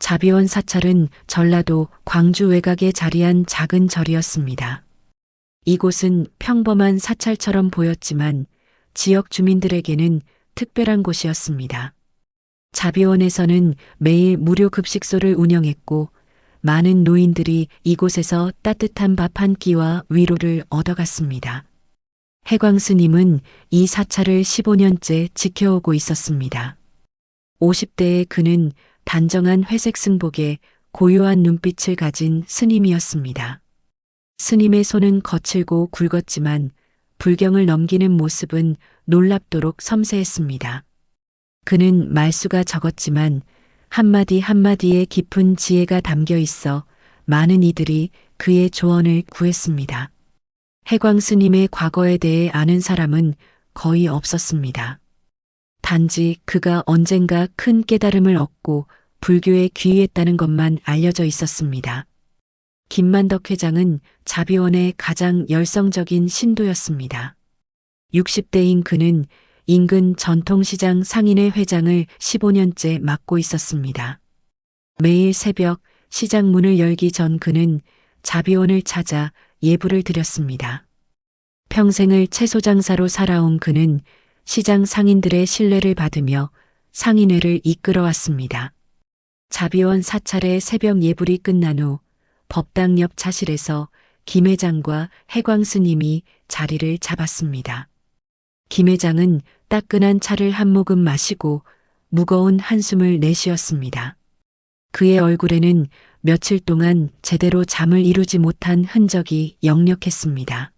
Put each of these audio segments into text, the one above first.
자비원 사찰은 전라도 광주 외곽에 자리한 작은 절이었습니다. 이곳은 평범한 사찰처럼 보였지만 지역 주민들에게는 특별한 곳이었습니다. 자비원에서는 매일 무료 급식소를 운영했고 많은 노인들이 이곳에서 따뜻한 밥 한 끼와 위로를 얻어갔습니다. 해광 스님은 이 사찰을 15년째 지켜오고 있었습니다. 50대의 그는 단정한 회색 승복에 고요한 눈빛을 가진 스님이었습니다. 스님의 손은 거칠고 굵었지만 불경을 넘기는 모습은 놀랍도록 섬세했습니다. 그는 말수가 적었지만 한마디 한마디에 깊은 지혜가 담겨 있어 많은 이들이 그의 조언을 구했습니다. 해광 스님의 과거에 대해 아는 사람은 거의 없었습니다. 단지 그가 언젠가 큰 깨달음을 얻고 불교에 귀의했다는 것만 알려져 있었습니다. 김만덕 회장은 자비원의 가장 열성적인 신도였습니다. 60대인 그는 인근 전통시장 상인회 회장을 15년째 맡고 있었습니다. 매일 새벽 시장 문을 열기 전 그는 자비원을 찾아 예불을 드렸습니다. 평생을 채소 장사로 살아온 그는 시장 상인들의 신뢰를 받으며 상인회를 이끌어왔습니다. 자비원 사찰의 새벽 예불이 끝난 후 법당 옆 차실에서 김 회장과 해광 스님이 자리를 잡았습니다. 김 회장은 따끈한 차를 한 모금 마시고 무거운 한숨을 내쉬었습니다. 그의 얼굴에는 며칠 동안 제대로 잠을 이루지 못한 흔적이 역력했습니다.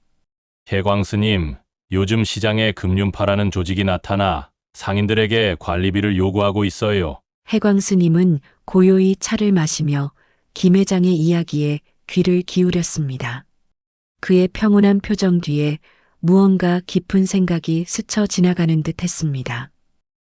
해광 스님, 요즘 시장에 금륜파라는 조직이 나타나 상인들에게 관리비를 요구하고 있어요. 해광 스님은 고요히 차를 마시며 김 회장의 이야기에 귀를 기울였습니다. 그의 평온한 표정 뒤에 무언가 깊은 생각이 스쳐 지나가는 듯 했습니다.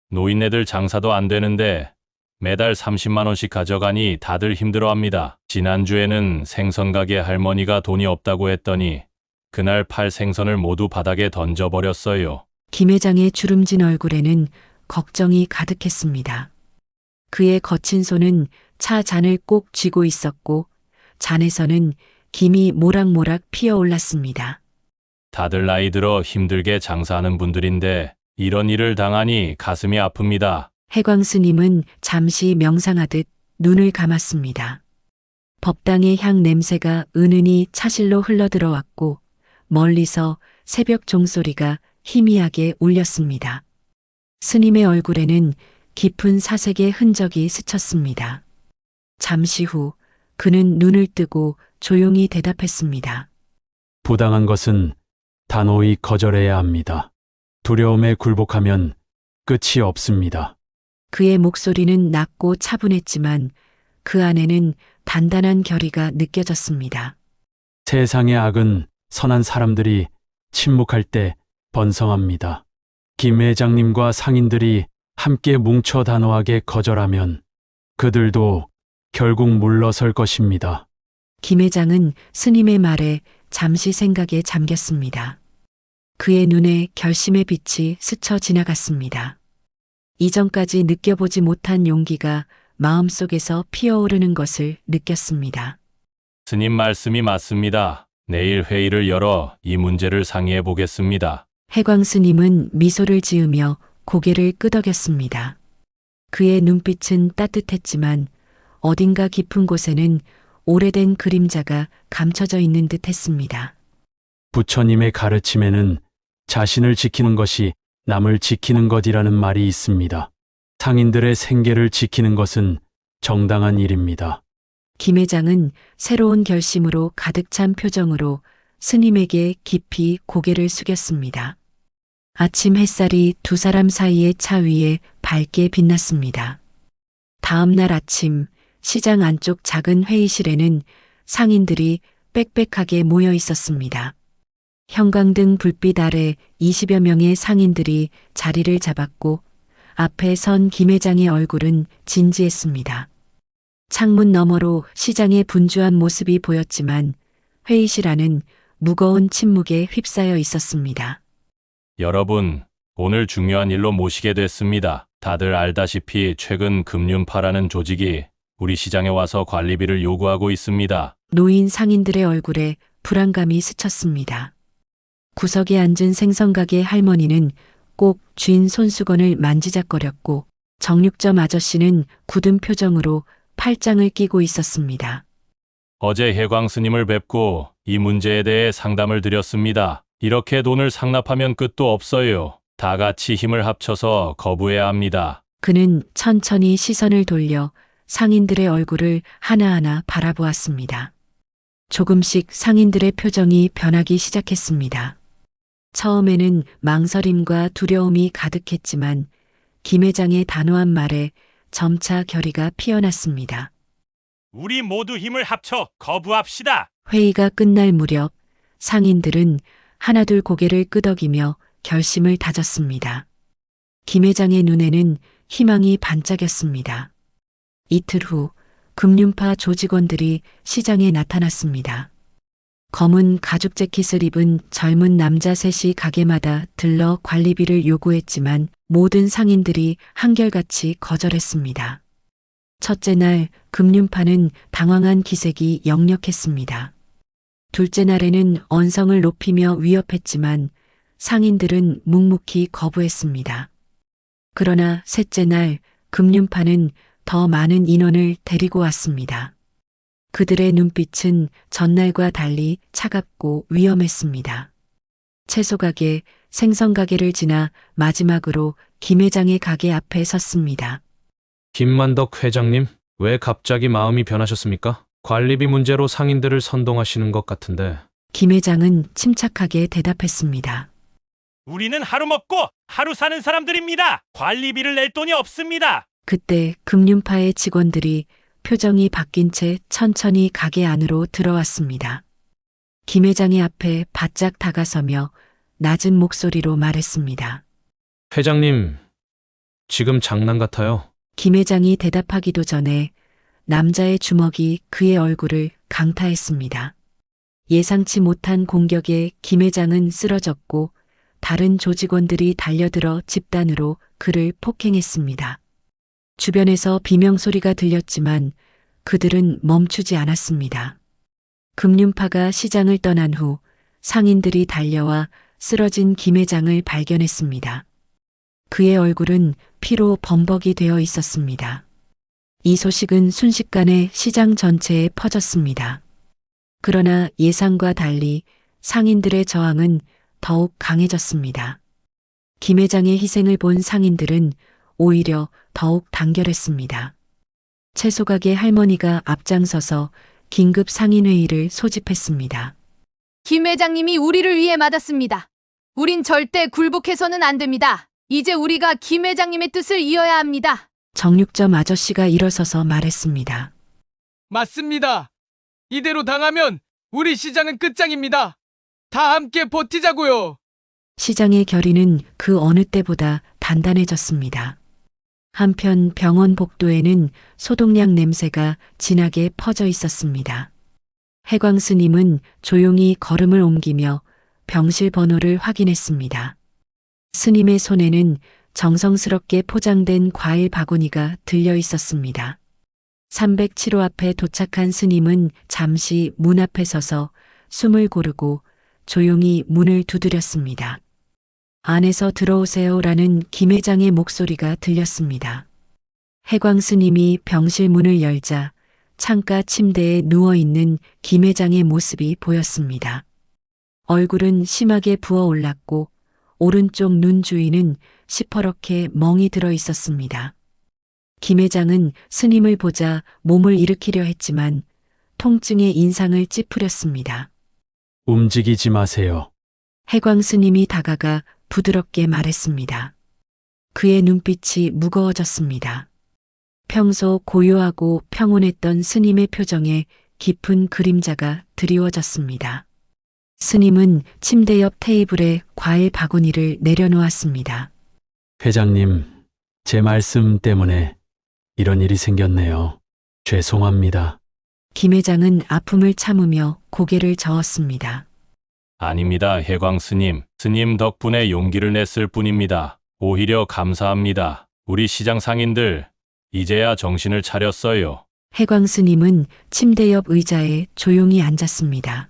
노인네들 장사도 안 되는데 매달 30만 원씩 가져가니 다들 힘들어합니다. 지난주에는 생선 가게 할머니가 돈이 없다고 했더니 그날 팔 생선을 모두 바닥에 던져버렸어요. 김 회장의 주름진 얼굴에는 걱정이 가득했습니다. 그의 거친 손은 차 잔을 꼭 쥐고 있었고 잔에서는 김이 모락모락 피어올랐습니다. 다들 나이 들어 힘들게 장사하는 분들인데 이런 일을 당하니 가슴이 아픕니다. 해광 스님은 잠시 명상하듯 눈을 감았습니다. 법당의 향 냄새가 은은히 차실로 흘러들어왔고 멀리서 새벽 종소리가 희미하게 울렸습니다. 스님의 얼굴에는 깊은 사색의 흔적이 스쳤습니다. 잠시 후 그는 눈을 뜨고 조용히 대답했습니다. 부당한 것은 단호히 거절해야 합니다. 두려움에 굴복하면 끝이 없습니다. 그의 목소리는 낮고 차분했지만 그 안에는 단단한 결의가 느껴졌습니다. 세상의 악은 선한 사람들이 침묵할 때 번성합니다. 김 회장님과 상인들이 함께 뭉쳐 단호하게 거절하면 그들도 결국 물러설 것입니다. 김 회장은 스님의 말에 잠시 생각에 잠겼습니다. 그의 눈에 결심의 빛이 스쳐 지나갔습니다. 이전까지 느껴보지 못한 용기가 마음속에서 피어오르는 것을 느꼈습니다. 스님 말씀이 맞습니다. 내일 회의를 열어 이 문제를 상의해 보겠습니다. 해광 스님은 미소를 지으며 고개를 끄덕였습니다. 그의 눈빛은 따뜻했지만 어딘가 깊은 곳에는 오래된 그림자가 감춰져 있는 듯 했습니다. 부처님의 가르침에는 자신을 지키는 것이 남을 지키는 것이라는 말이 있습니다. 상인들의 생계를 지키는 것은 정당한 일입니다. 김 회장은 새로운 결심으로 가득 찬 표정으로 스님에게 깊이 고개를 숙였습니다. 아침 햇살이 두 사람 사이의 차 위에 밝게 빛났습니다. 다음 날 아침 시장 안쪽 작은 회의실에는 상인들이 빽빽하게 모여 있었습니다. 형광등 불빛 아래 20여 명의 상인들이 자리를 잡았고 앞에 선 김 회장의 얼굴은 진지했습니다. 창문 너머로 시장의 분주한 모습이 보였지만 회의실 안은 무거운 침묵에 휩싸여 있었습니다. 여러분, 오늘 중요한 일로 모시게 됐습니다. 다들 알다시피 최근 금륜파라는 조직이 우리 시장에 와서 관리비를 요구하고 있습니다. 노인 상인들의 얼굴에 불안감이 스쳤습니다. 구석에 앉은 생선가게 할머니는 꼭 쥔 손수건을 만지작거렸고 정육점 아저씨는 굳은 표정으로 팔짱을 끼고 있었습니다. 어제 해광 스님을 뵙고 이 문제에 대해 상담을 드렸습니다. 이렇게 돈을 상납하면 끝도 없어요. 다 같이 힘을 합쳐서 거부해야 합니다. 그는 천천히 시선을 돌려 상인들의 얼굴을 하나하나 바라보았습니다. 조금씩 상인들의 표정이 변하기 시작했습니다. 처음에는 망설임과 두려움이 가득했지만 김 회장의 단호한 말에 점차 결의가 피어났습니다. 우리 모두 힘을 합쳐 거부합시다. 회의가 끝날 무렵 상인들은 하나둘 고개를 끄덕이며 결심을 다졌습니다. 김 회장의 눈에는 희망이 반짝였습니다. 이틀 후 금융파 조직원들이 시장에 나타났습니다. 검은 가죽 재킷을 입은 젊은 남자 셋이 가게마다 들러 관리비를 요구했지만 모든 상인들이 한결같이 거절했습니다. 첫째 날 금융파는 당황한 기색이 역력했습니다. 둘째 날에는 언성을 높이며 위협했지만 상인들은 묵묵히 거부했습니다. 그러나 셋째 날 금융파는 더 많은 인원을 데리고 왔습니다. 그들의 눈빛은 전날과 달리 차갑고 위험했습니다. 채소가게, 생선가게를 지나 마지막으로 김 회장의 가게 앞에 섰습니다. 김만덕 회장님, 왜 갑자기 마음이 변하셨습니까? 관리비 문제로 상인들을 선동하시는 것 같은데. 김 회장은 침착하게 대답했습니다. 우리는 하루 먹고 하루 사는 사람들입니다. 관리비를 낼 돈이 없습니다. 그때 금융파의 직원들이 표정이 바뀐 채 천천히 가게 안으로 들어왔습니다. 김 회장의 앞에 바짝 다가서며 낮은 목소리로 말했습니다. 회장님, 지금 장난 같아요. 김 회장이 대답하기도 전에 남자의 주먹이 그의 얼굴을 강타했습니다. 예상치 못한 공격에 김 회장은 쓰러졌고 다른 조직원들이 달려들어 집단으로 그를 폭행했습니다. 주변에서 비명소리가 들렸지만 그들은 멈추지 않았습니다. 금융파가 시장을 떠난 후 상인들이 달려와 쓰러진 김 회장을 발견했습니다. 그의 얼굴은 피로 범벅이 되어 있었습니다. 이 소식은 순식간에 시장 전체에 퍼졌습니다. 그러나 예상과 달리 상인들의 저항은 더욱 강해졌습니다. 김 회장의 희생을 본 상인들은 오히려 더욱 단결했습니다. 채소가게 할머니가 앞장서서 긴급 상인회의를 소집했습니다. 김 회장님이 우리를 위해 맞았습니다. 우린 절대 굴복해서는 안 됩니다. 이제 우리가 김 회장님의 뜻을 이어야 합니다. 정육점 아저씨가 일어서서 말했습니다. 맞습니다. 이대로 당하면 우리 시장은 끝장입니다. 다 함께 버티자고요. 시장의 결의는 그 어느 때보다 단단해졌습니다. 한편 병원 복도에는 소독약 냄새가 진하게 퍼져 있었습니다. 해광 스님은 조용히 걸음을 옮기며 병실 번호를 확인했습니다. 스님의 손에는 정성스럽게 포장된 과일 바구니가 들려 있었습니다. 307호 앞에 도착한 스님은 잠시 문 앞에 서서 숨을 고르고 조용히 문을 두드렸습니다. 안에서 들어오세요라는 김 회장의 목소리가 들렸습니다. 해광 스님이 병실 문을 열자 창가 침대에 누워있는 김 회장의 모습이 보였습니다. 얼굴은 심하게 부어올랐고 오른쪽 눈 주위는 시퍼렇게 멍이 들어 있었습니다. 김 회장은 스님을 보자 몸을 일으키려 했지만 통증의 인상을 찌푸렸습니다. 움직이지 마세요. 해광 스님이 다가가 부드럽게 말했습니다. 그의 눈빛이 무거워졌습니다. 평소 고요하고 평온했던 스님의 표정에 깊은 그림자가 드리워졌습니다. 스님은 침대 옆 테이블에 과일 바구니를 내려놓았습니다. 회장님, 제 말씀 때문에 이런 일이 생겼네요. 죄송합니다. 김 회장은 아픔을 참으며 고개를 저었습니다. 아닙니다, 해광 스님. 스님 덕분에 용기를 냈을 뿐입니다. 오히려 감사합니다. 우리 시장 상인들, 이제야 정신을 차렸어요. 해광 스님은 침대 옆 의자에 조용히 앉았습니다.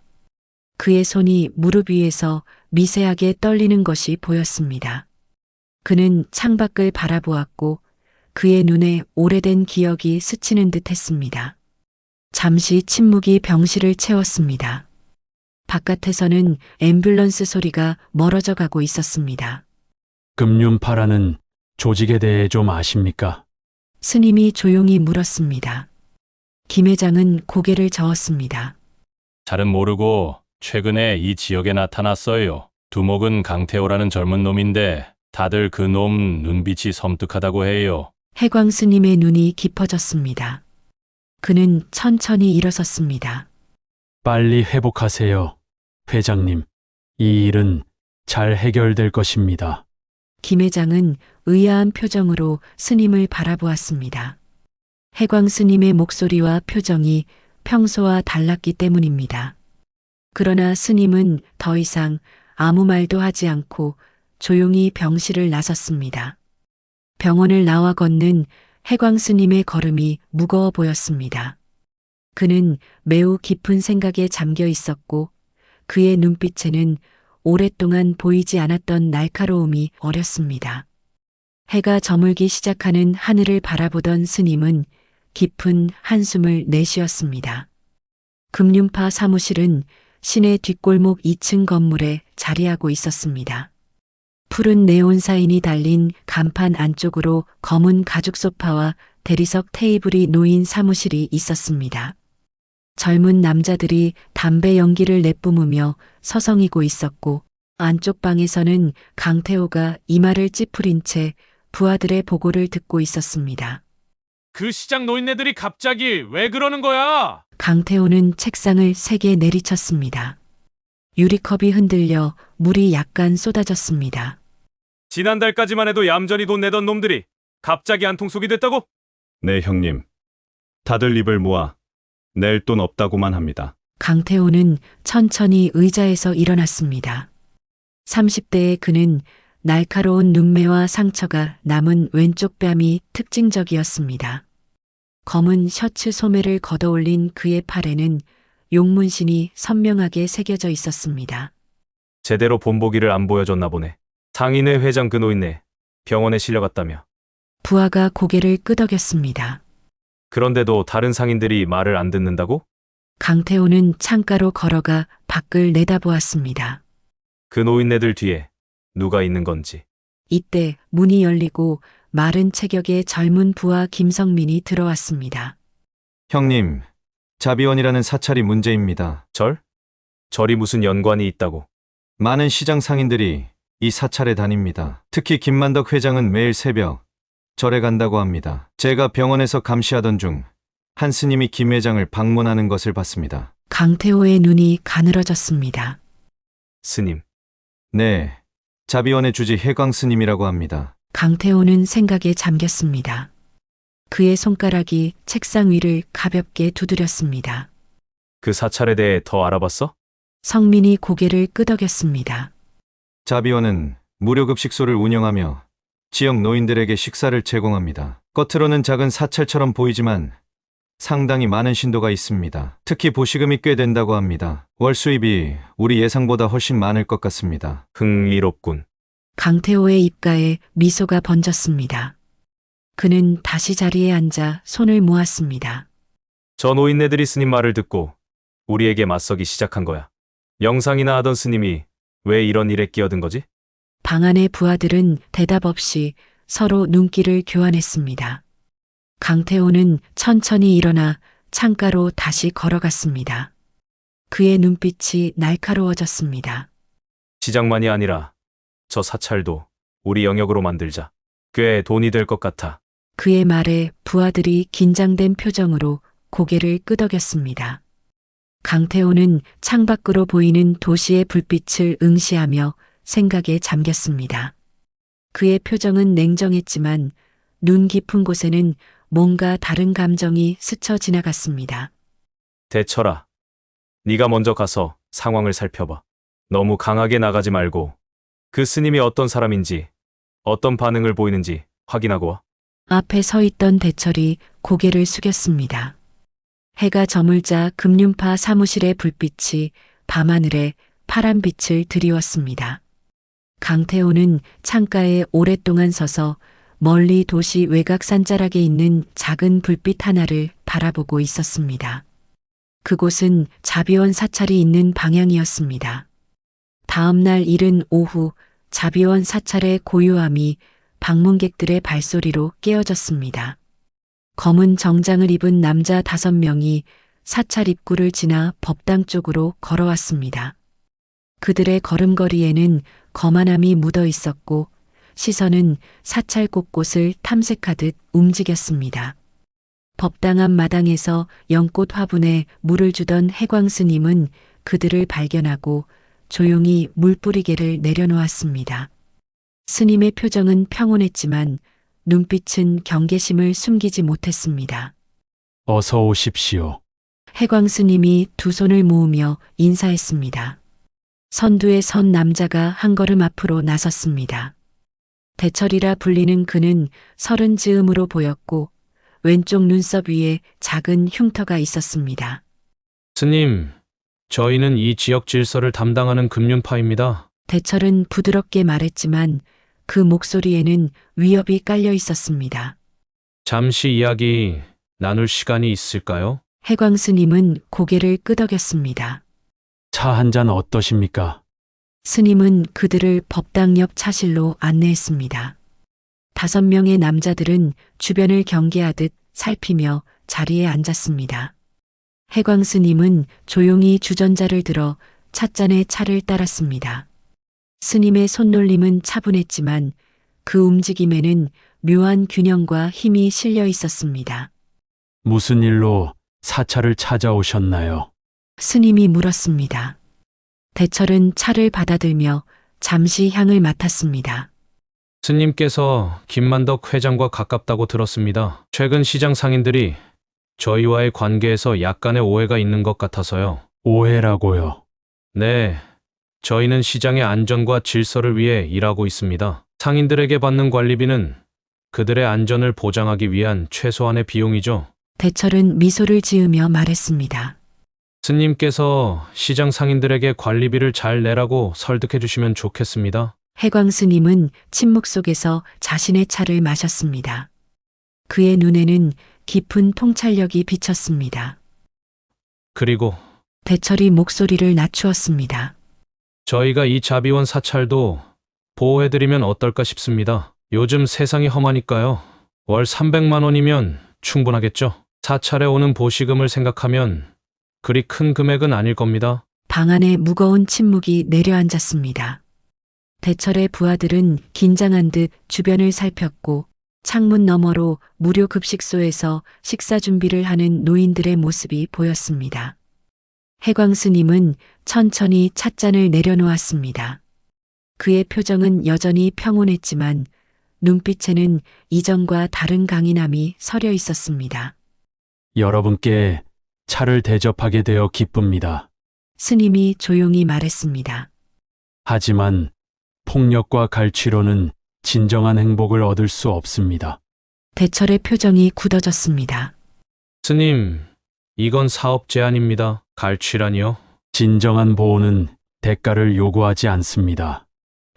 그의 손이 무릎 위에서 미세하게 떨리는 것이 보였습니다. 그는 창밖을 바라보았고 그의 눈에 오래된 기억이 스치는 듯 했습니다. 잠시 침묵이 병실을 채웠습니다. 바깥에서는 앰뷸런스 소리가 멀어져 가고 있었습니다. 금륜파라는 조직에 대해 좀 아십니까? 스님이 조용히 물었습니다. 김 회장은 고개를 저었습니다. 잘은 모르고 최근에 이 지역에 나타났어요. 두목은 강태호라는 젊은 놈인데 다들 그 놈 눈빛이 섬뜩하다고 해요. 해광 스님의 눈이 깊어졌습니다. 그는 천천히 일어섰습니다. 빨리 회복하세요, 회장님. 이 일은 잘 해결될 것입니다. 김 회장은 의아한 표정으로 스님을 바라보았습니다. 해광 스님의 목소리와 표정이 평소와 달랐기 때문입니다. 그러나 스님은 더 이상 아무 말도 하지 않고 조용히 병실을 나섰습니다. 병원을 나와 걷는 해광 스님의 걸음이 무거워 보였습니다. 그는 매우 깊은 생각에 잠겨 있었고 그의 눈빛에는 오랫동안 보이지 않았던 날카로움이 어렸습니다. 해가 저물기 시작하는 하늘을 바라보던 스님은 깊은 한숨을 내쉬었습니다. 금륜파 사무실은 시내 뒷골목 2층 건물에 자리하고 있었습니다. 푸른 네온 사인이 달린 간판 안쪽으로 검은 가죽 소파와 대리석 테이블이 놓인 사무실이 있었습니다. 젊은 남자들이 담배 연기를 내뿜으며 서성이고 있었고 안쪽 방에서는 강태호가 이마를 찌푸린 채 부하들의 보고를 듣고 있었습니다. 그 시장 노인네들이 갑자기 왜 그러는 거야? 강태호는 책상을 세게 내리쳤습니다. 유리컵이 흔들려 물이 약간 쏟아졌습니다. 지난달까지만 해도 얌전히 돈 내던 놈들이 갑자기 한통속이 됐다고? 네, 형님. 다들 입을 모아 낼 돈 없다고만 합니다. 강태호는 천천히 의자에서 일어났습니다. 30대의 그는 날카로운 눈매와 상처가 남은 왼쪽 뺨이 특징적이었습니다. 검은 셔츠 소매를 걷어올린 그의 팔에는 용문신이 선명하게 새겨져 있었습니다. 제대로 본보기를 안 보여줬나 보네. 상인회 회장 그 노인네 병원에 실려갔다며. 부하가 고개를 끄덕였습니다. 그런데도 다른 상인들이 말을 안 듣는다고? 강태호는 창가로 걸어가 밖을 내다보았습니다. 그 노인네들 뒤에 누가 있는 건지. 이때 문이 열리고 마른 체격의 젊은 부하 김성민이 들어왔습니다. 형님, 자비원이라는 사찰이 문제입니다. 절이 무슨 연관이 있다고? 많은 시장 상인들이 이 사찰에 다닙니다. 특히 김만덕 회장은 매일 새벽 절에 간다고 합니다. 제가 병원에서 감시하던 중 한 스님이 김 회장을 방문하는 것을 봤습니다. 강태호의 눈이 가늘어졌습니다. 스님. 네, 자비원의 주지 해광 스님이라고 합니다. 강태호는 생각에 잠겼습니다. 그의 손가락이 책상 위를 가볍게 두드렸습니다. 그 사찰에 대해 더 알아봤어? 성민이 고개를 끄덕였습니다. 자비원은 무료급식소를 운영하며 지역 노인들에게 식사를 제공합니다. 겉으로는 작은 사찰처럼 보이지만 상당히 많은 신도가 있습니다. 특히 보시금이 꽤 된다고 합니다. 월 수입이 우리 예상보다 훨씬 많을 것 같습니다. 흥미롭군. 강태호의 입가에 미소가 번졌습니다. 그는 다시 자리에 앉아 손을 모았습니다. 저 노인네들이 스님 말을 듣고 우리에게 맞서기 시작한 거야. 영상이나 하던 스님이 왜 이런 일에 끼어든 거지? 방 안의 부하들은 대답 없이 서로 눈길을 교환했습니다. 강태호는 천천히 일어나 창가로 다시 걸어갔습니다. 그의 눈빛이 날카로워졌습니다. 시장만이 아니라 저 사찰도 우리 영역으로 만들자. 꽤 돈이 될 것 같아. 그의 말에 부하들이 긴장된 표정으로 고개를 끄덕였습니다. 강태호는 창밖으로 보이는 도시의 불빛을 응시하며 생각에 잠겼습니다. 그의 표정은 냉정했지만 눈 깊은 곳에는 뭔가 다른 감정이 스쳐 지나갔습니다. 대처라. 네가 먼저 가서 상황을 살펴봐. 너무 강하게 나가지 말고 그 스님이 어떤 사람인지 어떤 반응을 보이는지 확인하고 와. 앞에 서 있던 대철이 고개를 숙였습니다. 해가 저물자 금륜파 사무실의 불빛이 밤하늘에 파란 빛을 드리웠습니다. 강태호는 창가에 오랫동안 서서 멀리 도시 외곽 산자락에 있는 작은 불빛 하나를 바라보고 있었습니다. 그곳은 자비원 사찰이 있는 방향이었습니다. 다음 날 이른 오후 자비원 사찰의 고요함이 방문객들의 발소리로 깨어졌습니다. 검은 정장을 입은 남자 5명이 사찰 입구를 지나 법당 쪽으로 걸어왔습니다. 그들의 걸음걸이에는 거만함이 묻어 있었고 시선은 사찰 곳곳을 탐색하듯 움직였습니다. 법당 앞 마당에서 연꽃 화분에 물을 주던 해광 스님은 그들을 발견하고 조용히 물뿌리개를 내려놓았습니다. 스님의 표정은 평온했지만 눈빛은 경계심을 숨기지 못했습니다. 어서 오십시오. 해광 스님이 두 손을 모으며 인사했습니다. 선두에 선 남자가 한 걸음 앞으로 나섰습니다. 대철이라 불리는 그는 서른 즈음으로 보였고 왼쪽 눈썹 위에 작은 흉터가 있었습니다. 스님, 저희는 이 지역 질서를 담당하는 금륜파입니다. 대철은 부드럽게 말했지만 그 목소리에는 위협이 깔려 있었습니다. 잠시 이야기 나눌 시간이 있을까요? 해광 스님은 고개를 끄덕였습니다. 차 한 잔 어떠십니까? 스님은 그들을 법당 옆 차실로 안내했습니다. 5명의 남자들은 주변을 경계하듯 살피며 자리에 앉았습니다. 해광 스님은 조용히 주전자를 들어 찻잔에 차를 따랐습니다. 스님의 손놀림은 차분했지만 그 움직임에는 묘한 균형과 힘이 실려 있었습니다. 무슨 일로 사찰을 찾아오셨나요? 스님이 물었습니다. 대철은 차를 받아들며 잠시 향을 맡았습니다. 스님께서 김만덕 회장과 가깝다고 들었습니다. 최근 시장 상인들이 저희와의 관계에서 약간의 오해가 있는 것 같아서요. 오해라고요. 네, 저희는 시장의 안전과 질서를 위해 일하고 있습니다. 상인들에게 받는 관리비는 그들의 안전을 보장하기 위한 최소한의 비용이죠. 대철은 미소를 지으며 말했습니다. 스님께서 시장 상인들에게 관리비를 잘 내라고 설득해 주시면 좋겠습니다. 해광 스님은 침묵 속에서 자신의 차를 마셨습니다. 그의 눈에는 깊은 통찰력이 비쳤습니다. 그리고 대철이 목소리를 낮추었습니다. 저희가 이 자비원 사찰도 보호해드리면 어떨까 싶습니다. 요즘 세상이 험하니까요. 월 300만 원이면 충분하겠죠. 사찰에 오는 보시금을 생각하면 그리 큰 금액은 아닐 겁니다. 방 안에 무거운 침묵이 내려앉았습니다. 대철의 부하들은 긴장한 듯 주변을 살폈고 창문 너머로 무료 급식소에서 식사 준비를 하는 노인들의 모습이 보였습니다. 해광 스님은 천천히 찻잔을 내려놓았습니다. 그의 표정은 여전히 평온했지만 눈빛에는 이전과 다른 강인함이 서려 있었습니다. 여러분께 차를 대접하게 되어 기쁩니다. 스님이 조용히 말했습니다. 하지만 폭력과 갈취로는 진정한 행복을 얻을 수 없습니다. 대철의 표정이 굳어졌습니다. 스님, 이건 사업 제안입니다. 갈취라니요? 진정한 보호는 대가를 요구하지 않습니다.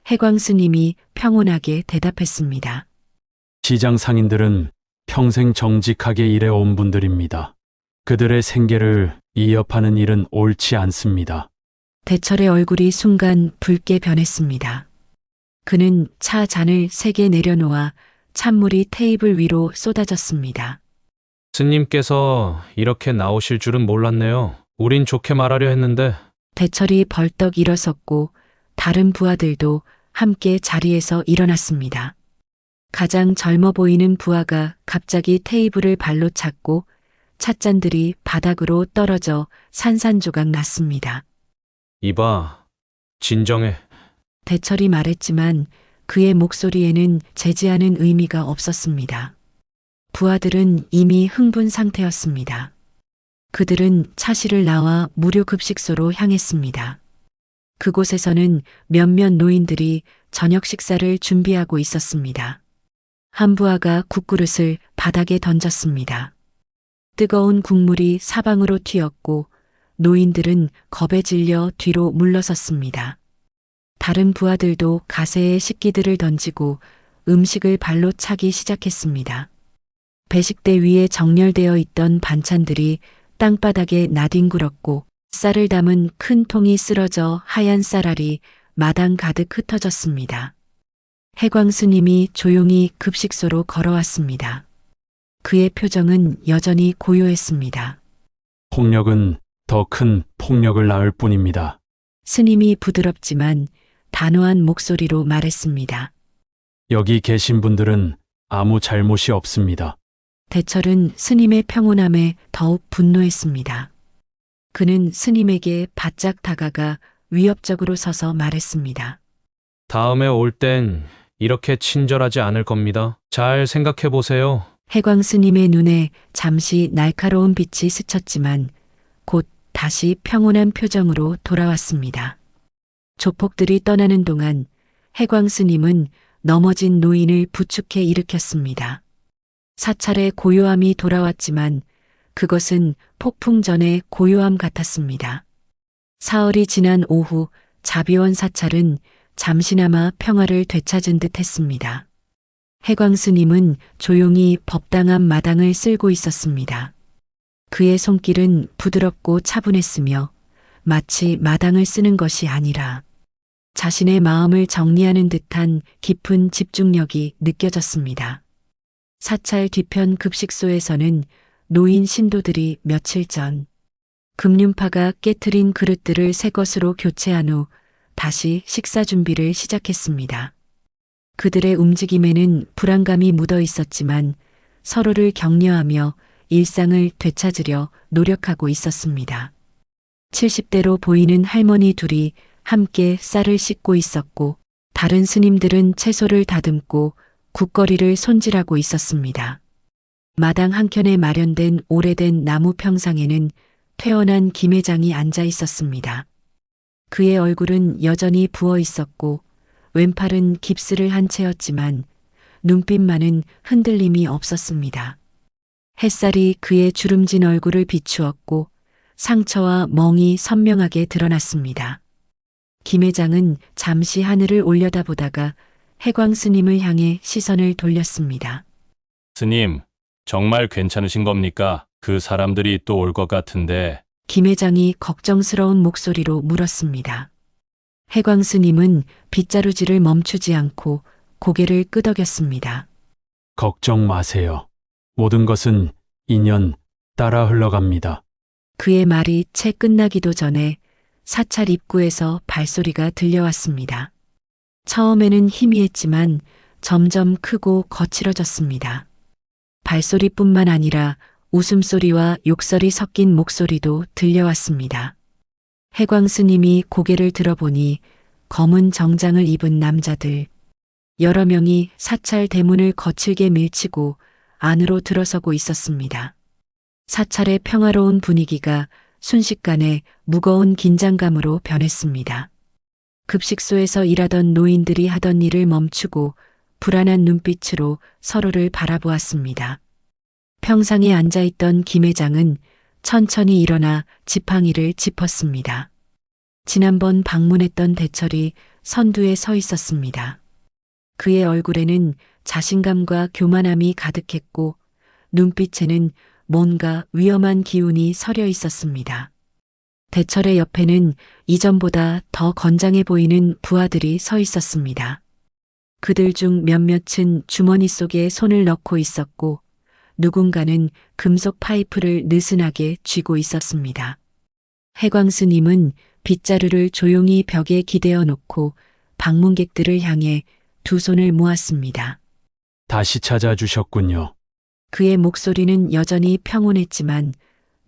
해광 스님이 평온하게 대답했습니다. 시장 상인들은 평생 정직하게 일해온 분들입니다. 그들의 생계를 위협하는 일은 옳지 않습니다. 대철의 얼굴이 순간 붉게 변했습니다. 그는 차 잔을 3개 내려놓아 찬물이 테이블 위로 쏟아졌습니다. 스님께서 이렇게 나오실 줄은 몰랐네요. 우린 좋게 말하려 했는데. 대철이 벌떡 일어섰고 다른 부하들도 함께 자리에서 일어났습니다. 가장 젊어 보이는 부하가 갑자기 테이블을 발로 찼고 찻잔들이 바닥으로 떨어져 산산조각 났습니다. 이봐, 진정해. 대철이 말했지만 그의 목소리에는 제지하는 의미가 없었습니다. 부하들은 이미 흥분 상태였습니다. 그들은 차실을 나와 무료 급식소로 향했습니다. 그곳에서는 몇몇 노인들이 저녁 식사를 준비하고 있었습니다. 한 부하가 국그릇을 바닥에 던졌습니다. 뜨거운 국물이 사방으로 튀었고 노인들은 겁에 질려 뒤로 물러섰습니다. 다른 부하들도 가세에 식기들을 던지고 음식을 발로 차기 시작했습니다. 배식대 위에 정렬되어 있던 반찬들이 땅바닥에 나뒹굴었고 쌀을 담은 큰 통이 쓰러져 하얀 쌀알이 마당 가득 흩어졌습니다. 해광 스님이 조용히 급식소로 걸어왔습니다. 그의 표정은 여전히 고요했습니다. 폭력은 더 큰 폭력을 낳을 뿐입니다. 스님이 부드럽지만 단호한 목소리로 말했습니다. 여기 계신 분들은 아무 잘못이 없습니다. 대철은 스님의 평온함에 더욱 분노했습니다. 그는 스님에게 바짝 다가가 위협적으로 서서 말했습니다. 다음에 올 땐 이렇게 친절하지 않을 겁니다. 잘 생각해 보세요. 해광 스님의 눈에 잠시 날카로운 빛이 스쳤지만 곧 다시 평온한 표정으로 돌아왔습니다. 조폭들이 떠나는 동안 해광 스님은 넘어진 노인을 부축해 일으켰습니다. 사찰의 고요함이 돌아왔지만 그것은 폭풍 전의 고요함 같았습니다. 사흘이 지난 오후 자비원 사찰은 잠시나마 평화를 되찾은 듯 했습니다. 해광 스님은 조용히 법당한 마당을 쓸고 있었습니다. 그의 손길은 부드럽고 차분했으며 마치 마당을 쓰는 것이 아니라 자신의 마음을 정리하는 듯한 깊은 집중력이 느껴졌습니다. 사찰 뒤편 급식소에서는 노인 신도들이 며칠 전 금륜파가 깨트린 그릇들을 새 것으로 교체한 후 다시 식사 준비를 시작했습니다. 그들의 움직임에는 불안감이 묻어 있었지만 서로를 격려하며 일상을 되찾으려 노력하고 있었습니다. 70대로 보이는 할머니 둘이 함께 쌀을 씻고 있었고 다른 스님들은 채소를 다듬고 국거리를 손질하고 있었습니다. 마당 한켠에 마련된 오래된 나무 평상에는 퇴원한 김 회장이 앉아 있었습니다. 그의 얼굴은 여전히 부어 있었고 왼팔은 깁스를 한 채였지만 눈빛만은 흔들림이 없었습니다. 햇살이 그의 주름진 얼굴을 비추었고 상처와 멍이 선명하게 드러났습니다. 김 회장은 잠시 하늘을 올려다보다가 해광 스님을 향해 시선을 돌렸습니다. 스님, 정말 괜찮으신 겁니까? 그 사람들이 또 올 것 같은데. 김 회장이 걱정스러운 목소리로 물었습니다. 해광 스님은 빗자루질을 멈추지 않고 고개를 끄덕였습니다. 걱정 마세요. 모든 것은 인연 따라 흘러갑니다. 그의 말이 채 끝나기도 전에 사찰 입구에서 발소리가 들려왔습니다. 처음에는 희미했지만 점점 크고 거칠어졌습니다. 발소리뿐만 아니라 웃음소리와 욕설이 섞인 목소리도 들려왔습니다. 해광 스님이 고개를 들어보니 검은 정장을 입은 남자들 여러 명이 사찰 대문을 거칠게 밀치고 안으로 들어서고 있었습니다. 사찰의 평화로운 분위기가 순식간에 무거운 긴장감으로 변했습니다. 급식소에서 일하던 노인들이 하던 일을 멈추고 불안한 눈빛으로 서로를 바라보았습니다. 평상에 앉아있던 김 회장은 천천히 일어나 지팡이를 짚었습니다. 지난번 방문했던 대철이 선두에 서 있었습니다. 그의 얼굴에는 자신감과 교만함이 가득했고 눈빛에는 뭔가 위험한 기운이 서려 있었습니다. 대철의 옆에는 이전보다 더 건장해 보이는 부하들이 서 있었습니다. 그들 중 몇몇은 주머니 속에 손을 넣고 있었고 누군가는 금속 파이프를 느슨하게 쥐고 있었습니다. 해광 스님은 빗자루를 조용히 벽에 기대어 놓고 방문객들을 향해 두 손을 모았습니다. 다시 찾아주셨군요. 그의 목소리는 여전히 평온했지만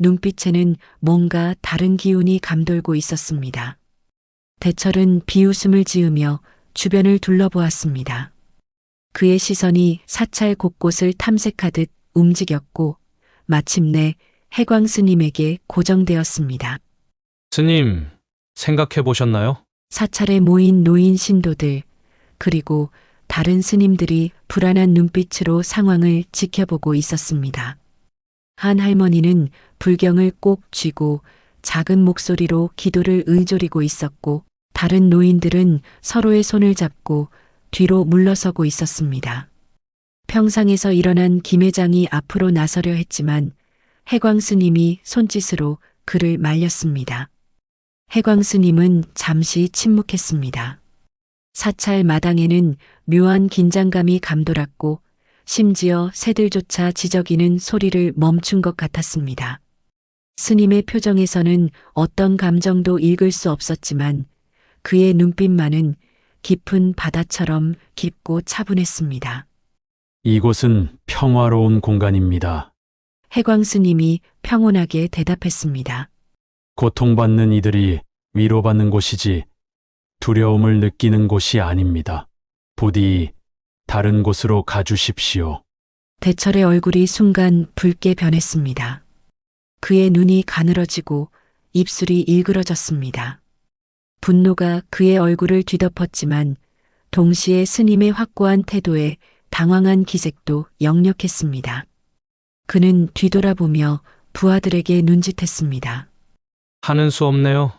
눈빛에는 뭔가 다른 기운이 감돌고 있었습니다. 대철은 비웃음을 지으며 주변을 둘러보았습니다. 그의 시선이 사찰 곳곳을 탐색하듯 움직였고 마침내 해광 스님에게 고정되었습니다. 스님, 생각해 보셨나요? 사찰에 모인 노인 신도들 그리고 다른 스님들이 불안한 눈빛으로 상황을 지켜보고 있었습니다. 한 할머니는 불경을 꼭 쥐고 작은 목소리로 기도를 의조리고 있었고, 다른 노인들은 서로의 손을 잡고 뒤로 물러서고 있었습니다. 평상에서 일어난 김 회장이 앞으로 나서려 했지만 해광 스님이 손짓으로 그를 말렸습니다. 해광 스님은 잠시 침묵했습니다. 사찰 마당에는 묘한 긴장감이 감돌았고 심지어 새들조차 지저귀는 소리를 멈춘 것 같았습니다. 스님의 표정에서는 어떤 감정도 읽을 수 없었지만 그의 눈빛만은 깊은 바다처럼 깊고 차분했습니다. 이곳은 평화로운 공간입니다. 해광 스님이 평온하게 대답했습니다. 고통받는 이들이 위로받는 곳이지 두려움을 느끼는 곳이 아닙니다. 부디 다른 곳으로 가주십시오. 대철의 얼굴이 순간 붉게 변했습니다. 그의 눈이 가늘어지고 입술이 일그러졌습니다. 분노가 그의 얼굴을 뒤덮었지만 동시에 스님의 확고한 태도에 당황한 기색도 역력했습니다. 그는 뒤돌아보며 부하들에게 눈짓했습니다. 하는 수 없네요.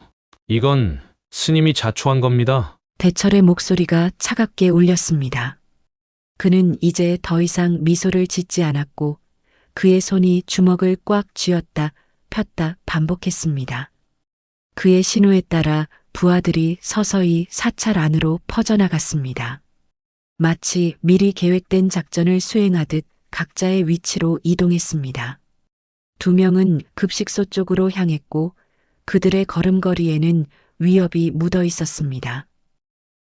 이건 스님이 자초한 겁니다. 대철의 목소리가 차갑게 울렸습니다. 그는 이제 더 이상 미소를 짓지 않았고 그의 손이 주먹을 꽉 쥐었다 폈다 반복했습니다. 그의 신호에 따라 부하들이 서서히 사찰 안으로 퍼져나갔습니다. 마치 미리 계획된 작전을 수행하듯 각자의 위치로 이동했습니다. 2명은 급식소 쪽으로 향했고 그들의 걸음걸이에는 위협이 묻어 있었습니다.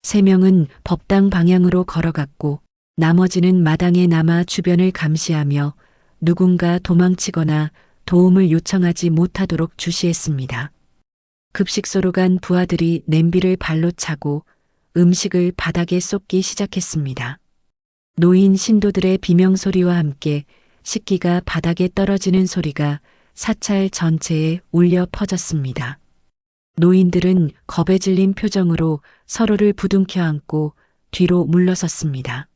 3명은 법당 방향으로 걸어갔고 나머지는 마당에 남아 주변을 감시하며 누군가 도망치거나 도움을 요청하지 못하도록 주시했습니다. 급식소로 간 부하들이 냄비를 발로 차고 음식을 바닥에 쏟기 시작했습니다. 노인 신도들의 비명소리와 함께 식기가 바닥에 떨어지는 소리가 사찰 전체에 울려 퍼졌습니다. 노인들은 겁에 질린 표정으로 서로를 부둥켜 안고 뒤로 물러섰습니다.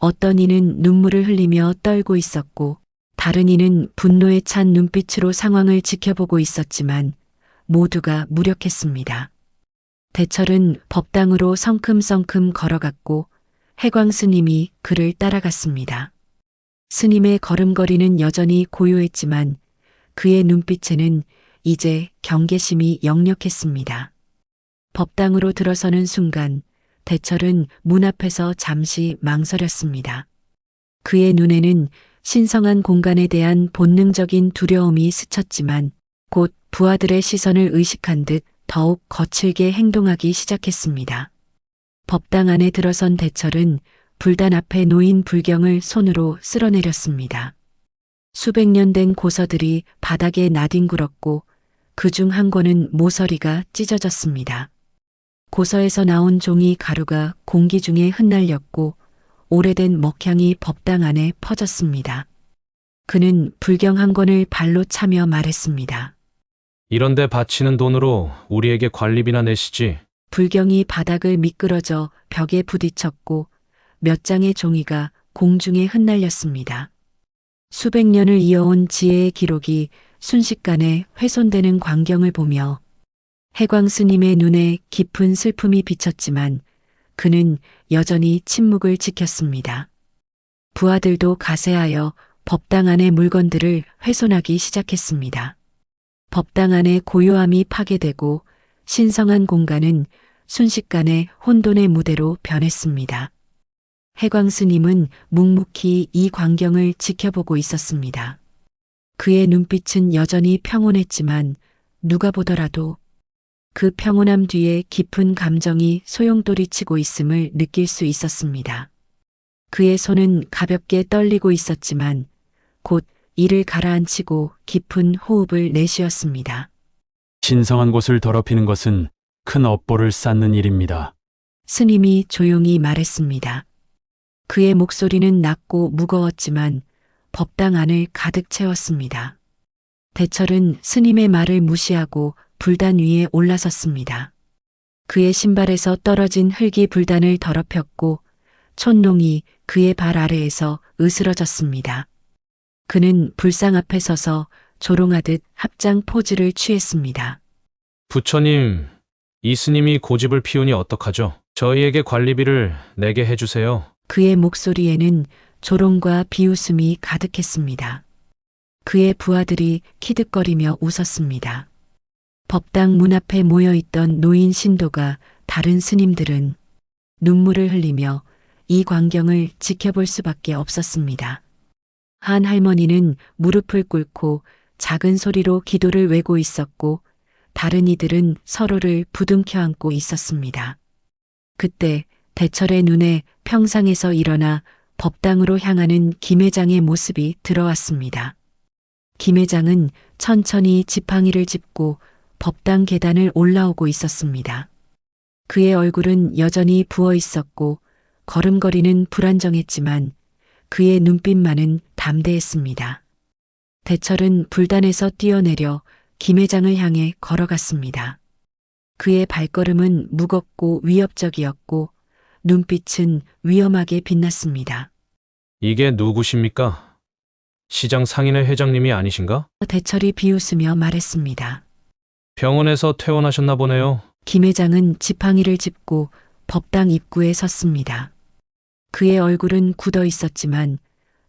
어떤 이는 눈물을 흘리며 떨고 있었고 다른 이는 분노에 찬 눈빛으로 상황을 지켜보고 있었지만 모두가 무력했습니다. 대철은 법당으로 성큼성큼 걸어갔고 해광 스님이 그를 따라갔습니다. 스님의 걸음걸이는 여전히 고요했지만 그의 눈빛에는 이제 경계심이 역력했습니다. 법당으로 들어서는 순간 대철은 문 앞에서 잠시 망설였습니다. 그의 눈에는 신성한 공간에 대한 본능적인 두려움이 스쳤지만 곧 부하들의 시선을 의식한 듯 더욱 거칠게 행동하기 시작했습니다. 법당 안에 들어선 대철은 불단 앞에 놓인 불경을 손으로 쓸어내렸습니다. 수백 년 된 고서들이 바닥에 나뒹굴었고 그중 한 권은 모서리가 찢어졌습니다. 고서에서 나온 종이 가루가 공기 중에 흩날렸고 오래된 먹향이 법당 안에 퍼졌습니다. 그는 불경 한 권을 발로 차며 말했습니다. 이런데 바치는 돈으로 우리에게 관리비나 내시지. 불경이 바닥을 미끄러져 벽에 부딪혔고 몇 장의 종이가 공중에 흩날렸습니다. 수백 년을 이어온 지혜의 기록이 순식간에 훼손되는 광경을 보며 해광 스님의 눈에 깊은 슬픔이 비쳤지만 그는 여전히 침묵을 지켰습니다. 부하들도 가세하여 법당 안의 물건들을 훼손하기 시작했습니다. 법당 안의 고요함이 파괴되고 신성한 공간은 순식간에 혼돈의 무대로 변했습니다. 해광 스님은 묵묵히 이 광경을 지켜보고 있었습니다. 그의 눈빛은 여전히 평온했지만 누가 보더라도 그 평온함 뒤에 깊은 감정이 소용돌이치고 있음을 느낄 수 있었습니다. 그의 손은 가볍게 떨리고 있었지만 곧 이를 가라앉히고 깊은 호흡을 내쉬었습니다. 신성한 곳을 더럽히는 것은 큰 업보를 쌓는 일입니다. 스님이 조용히 말했습니다. 그의 목소리는 낮고 무거웠지만 법당 안을 가득 채웠습니다. 대철은 스님의 말을 무시하고 불단 위에 올라섰습니다. 그의 신발에서 떨어진 흙이 불단을 더럽혔고 촛농이 그의 발 아래에서 으스러졌습니다. 그는 불상 앞에 서서 조롱하듯 합장 포즈를 취했습니다. 부처님, 이 스님이 고집을 피우니 어떡하죠? 저희에게 관리비를 내게 해주세요. 그의 목소리에는 조롱과 비웃음이 가득했습니다. 그의 부하들이 키득거리며 웃었습니다. 법당 문 앞에 모여있던 노인 신도가 다른 스님들은 눈물을 흘리며 이 광경을 지켜볼 수밖에 없었습니다. 한 할머니는 무릎을 꿇고 작은 소리로 기도를 외고 있었고 다른 이들은 서로를 부둥켜 안고 있었습니다. 그때 대철의 눈에 평상에서 일어나 법당으로 향하는 김 회장의 모습이 들어왔습니다. 김 회장은 천천히 지팡이를 짚고 법당 계단을 올라오고 있었습니다. 그의 얼굴은 여전히 부어 있었고 걸음걸이는 불안정했지만 그의 눈빛만은 담대했습니다. 대철은 불단에서 뛰어내려 김 회장을 향해 걸어갔습니다. 그의 발걸음은 무겁고 위협적이었고 눈빛은 위험하게 빛났습니다. 이게 누구십니까? 시장 상인회 회장님이 아니신가? 대철이 비웃으며 말했습니다. 병원에서 퇴원하셨나 보네요. 김 회장은 지팡이를 짚고 법당 입구에 섰습니다. 그의 얼굴은 굳어 있었지만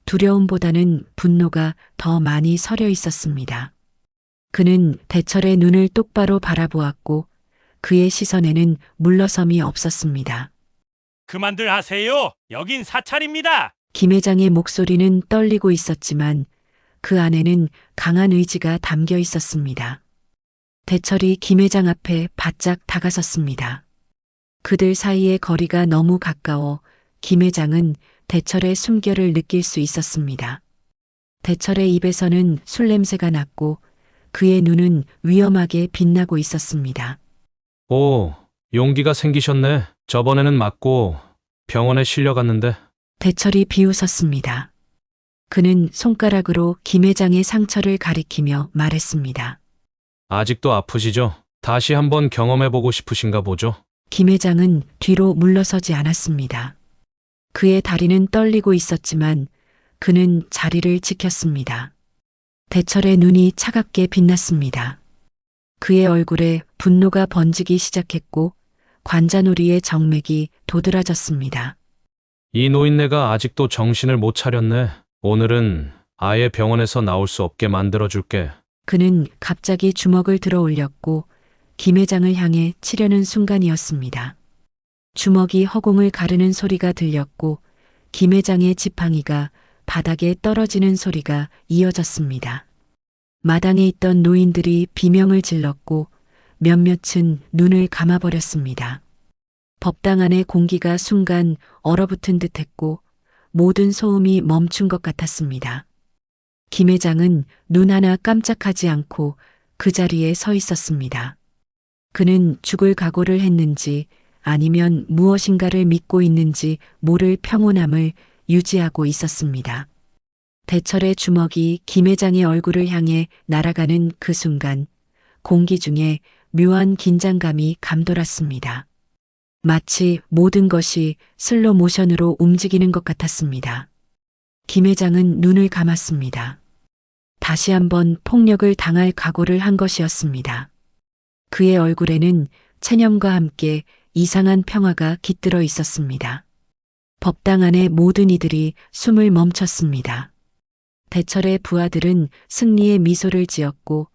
두려움보다는 분노가 더 많이 서려 있었습니다. 그는 대철의 눈을 똑바로 바라보았고 그의 시선에는 물러섬이 없었습니다. 그만들 하세요. 여긴 사찰입니다. 김 회장의 목소리는 떨리고 있었지만 그 안에는 강한 의지가 담겨 있었습니다. 대철이 김 회장 앞에 바짝 다가섰습니다. 그들 사이의 거리가 너무 가까워 김 회장은 대철의 숨결을 느낄 수 있었습니다. 대철의 입에서는 술 냄새가 났고 그의 눈은 위험하게 빛나고 있었습니다. 오, 용기가 생기셨네. 저번에는 맞고 병원에 실려갔는데. 대철이 비웃었습니다. 그는 손가락으로 김 회장의 상처를 가리키며 말했습니다. 아직도 아프시죠? 다시 한번 경험해보고 싶으신가 보죠? 김 회장은 뒤로 물러서지 않았습니다. 그의 다리는 떨리고 있었지만 그는 자리를 지켰습니다. 대철의 눈이 차갑게 빛났습니다. 그의 얼굴에 분노가 번지기 시작했고 관자놀이의 정맥이 도드라졌습니다. 이 노인네가 아직도 정신을 못 차렸네. 오늘은 아예 병원에서 나올 수 없게 만들어줄게. 그는 갑자기 주먹을 들어 올렸고 김 회장을 향해 치려는 순간이었습니다. 주먹이 허공을 가르는 소리가 들렸고 김 회장의 지팡이가 바닥에 떨어지는 소리가 이어졌습니다. 마당에 있던 노인들이 비명을 질렀고 몇몇은 눈을 감아버렸습니다. 법당 안의 공기가 순간 얼어붙은 듯했고 모든 소음이 멈춘 것 같았습니다. 김 회장은 눈 하나 깜짝하지 않고 그 자리에 서 있었습니다. 그는 죽을 각오를 했는지 아니면 무엇인가를 믿고 있는지 모를 평온함을 유지하고 있었습니다. 대철의 주먹이 김 회장의 얼굴을 향해 날아가는 그 순간 공기 중에 묘한 긴장감이 감돌았습니다. 마치 모든 것이 슬로 모션으로 움직이는 것 같았습니다. 김 회장은 눈을 감았습니다. 다시 한번 폭력을 당할 각오를 한 것이었습니다. 그의 얼굴에는 체념과 함께 이상한 평화가 깃들어 있었습니다. 법당 안의 모든 이들이 숨을 멈췄습니다. 대철의 부하들은 승리의 미소를 지었고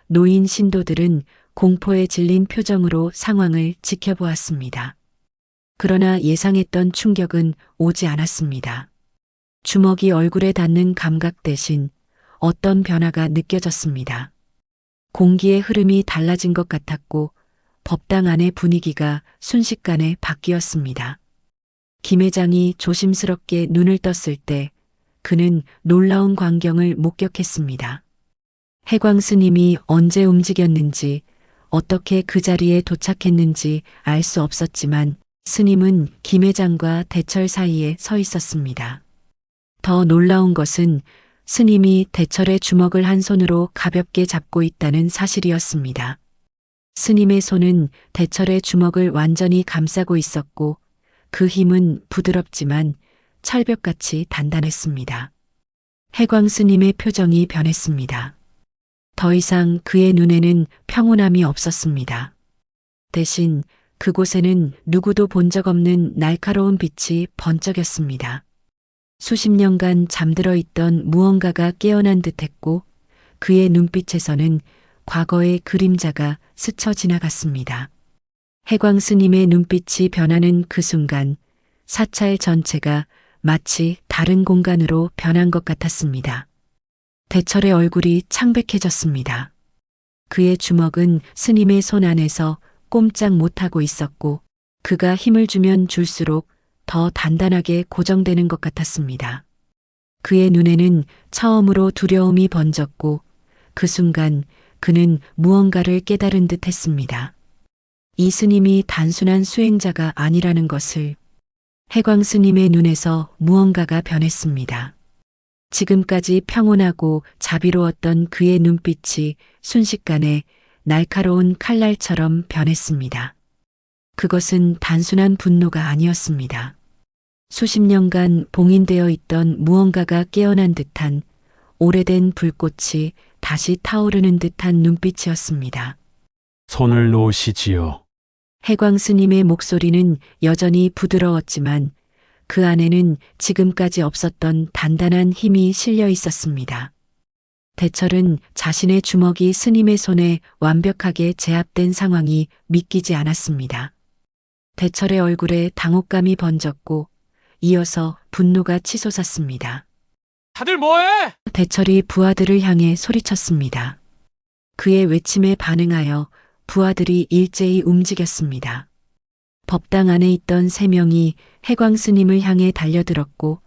노인 신도들은 공포에 질린 표정으로 상황을 지켜보았습니다. 그러나 예상했던 충격은 오지 않았습니다. 주먹이 얼굴에 닿는 감각 대신 어떤 변화가 느껴졌습니다. 공기의 흐름이 달라진 것 같았고 법당 안의 분위기가 순식간에 바뀌었습니다. 김 회장이 조심스럽게 눈을 떴을 때 그는 놀라운 광경을 목격했습니다. 해광 스님이 언제 움직였는지 어떻게 그 자리에 도착했는지 알 수 없었지만 스님은 김 회장과 대철 사이에 서 있었습니다. 더 놀라운 것은 스님이 대철의 주먹을 한 손으로 가볍게 잡고 있다는 사실이었습니다. 스님의 손은 대철의 주먹을 완전히 감싸고 있었고 그 힘은 부드럽지만 철벽같이 단단했습니다. 해광 스님의 표정이 변했습니다. 더 이상 그의 눈에는 평온함이 없었습니다. 대신 그곳에는 누구도 본 적 없는 날카로운 빛이 번쩍였습니다. 수십 년간 잠들어 있던 무언가가 깨어난 듯했고 그의 눈빛에서는 과거의 그림자가 스쳐 지나갔습니다. 해광 스님의 눈빛이 변하는 그 순간 사찰 전체가 마치 다른 공간으로 변한 것 같았습니다. 대철의 얼굴이 창백해졌습니다. 그의 주먹은 스님의 손 안에서 꼼짝 못하고 있었고 그가 힘을 주면 줄수록 더 단단하게 고정되는 것 같았습니다. 그의 눈에는 처음으로 두려움이 번졌고 그 순간 그는 무언가를 깨달은 듯 했습니다. 이 스님이 단순한 수행자가 아니라는 것을. 해광 스님의 눈에서 무언가가 변했습니다. 지금까지 평온하고 자비로웠던 그의 눈빛이 순식간에 날카로운 칼날처럼 변했습니다. 그것은 단순한 분노가 아니었습니다. 수십 년간 봉인되어 있던 무언가가 깨어난 듯한 오래된 불꽃이 다시 타오르는 듯한 눈빛이었습니다. 손을 놓으시지요. 해광 스님의 목소리는 여전히 부드러웠지만 그 안에는 지금까지 없었던 단단한 힘이 실려 있었습니다. 대철은 자신의 주먹이 스님의 손에 완벽하게 제압된 상황이 믿기지 않았습니다. 대철의 얼굴에 당혹감이 번졌고 이어서 분노가 치솟았습니다. 다들 뭐해? 대철이 부하들을 향해 소리쳤습니다. 그의 외침에 반응하여 부하들이 일제히 움직였습니다. 법당 안에 있던 3명이 해광 스님을 향해 달려들었고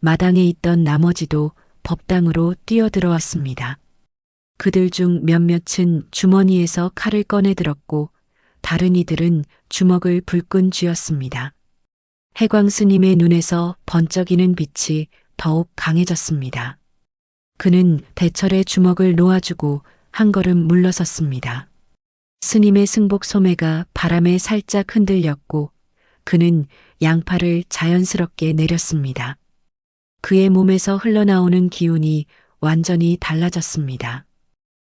마당에 있던 나머지도 법당으로 뛰어들어왔습니다. 그들 중 몇몇은 주머니에서 칼을 꺼내들었고 다른 이들은 주먹을 불끈 쥐었습니다. 해광 스님의 눈에서 번쩍이는 빛이 더욱 강해졌습니다. 그는 대철의 주먹을 놓아주고 한 걸음 물러섰습니다. 스님의 승복 소매가 바람에 살짝 흔들렸고 그는 양팔을 자연스럽게 내렸습니다. 그의 몸에서 흘러나오는 기운이 완전히 달라졌습니다.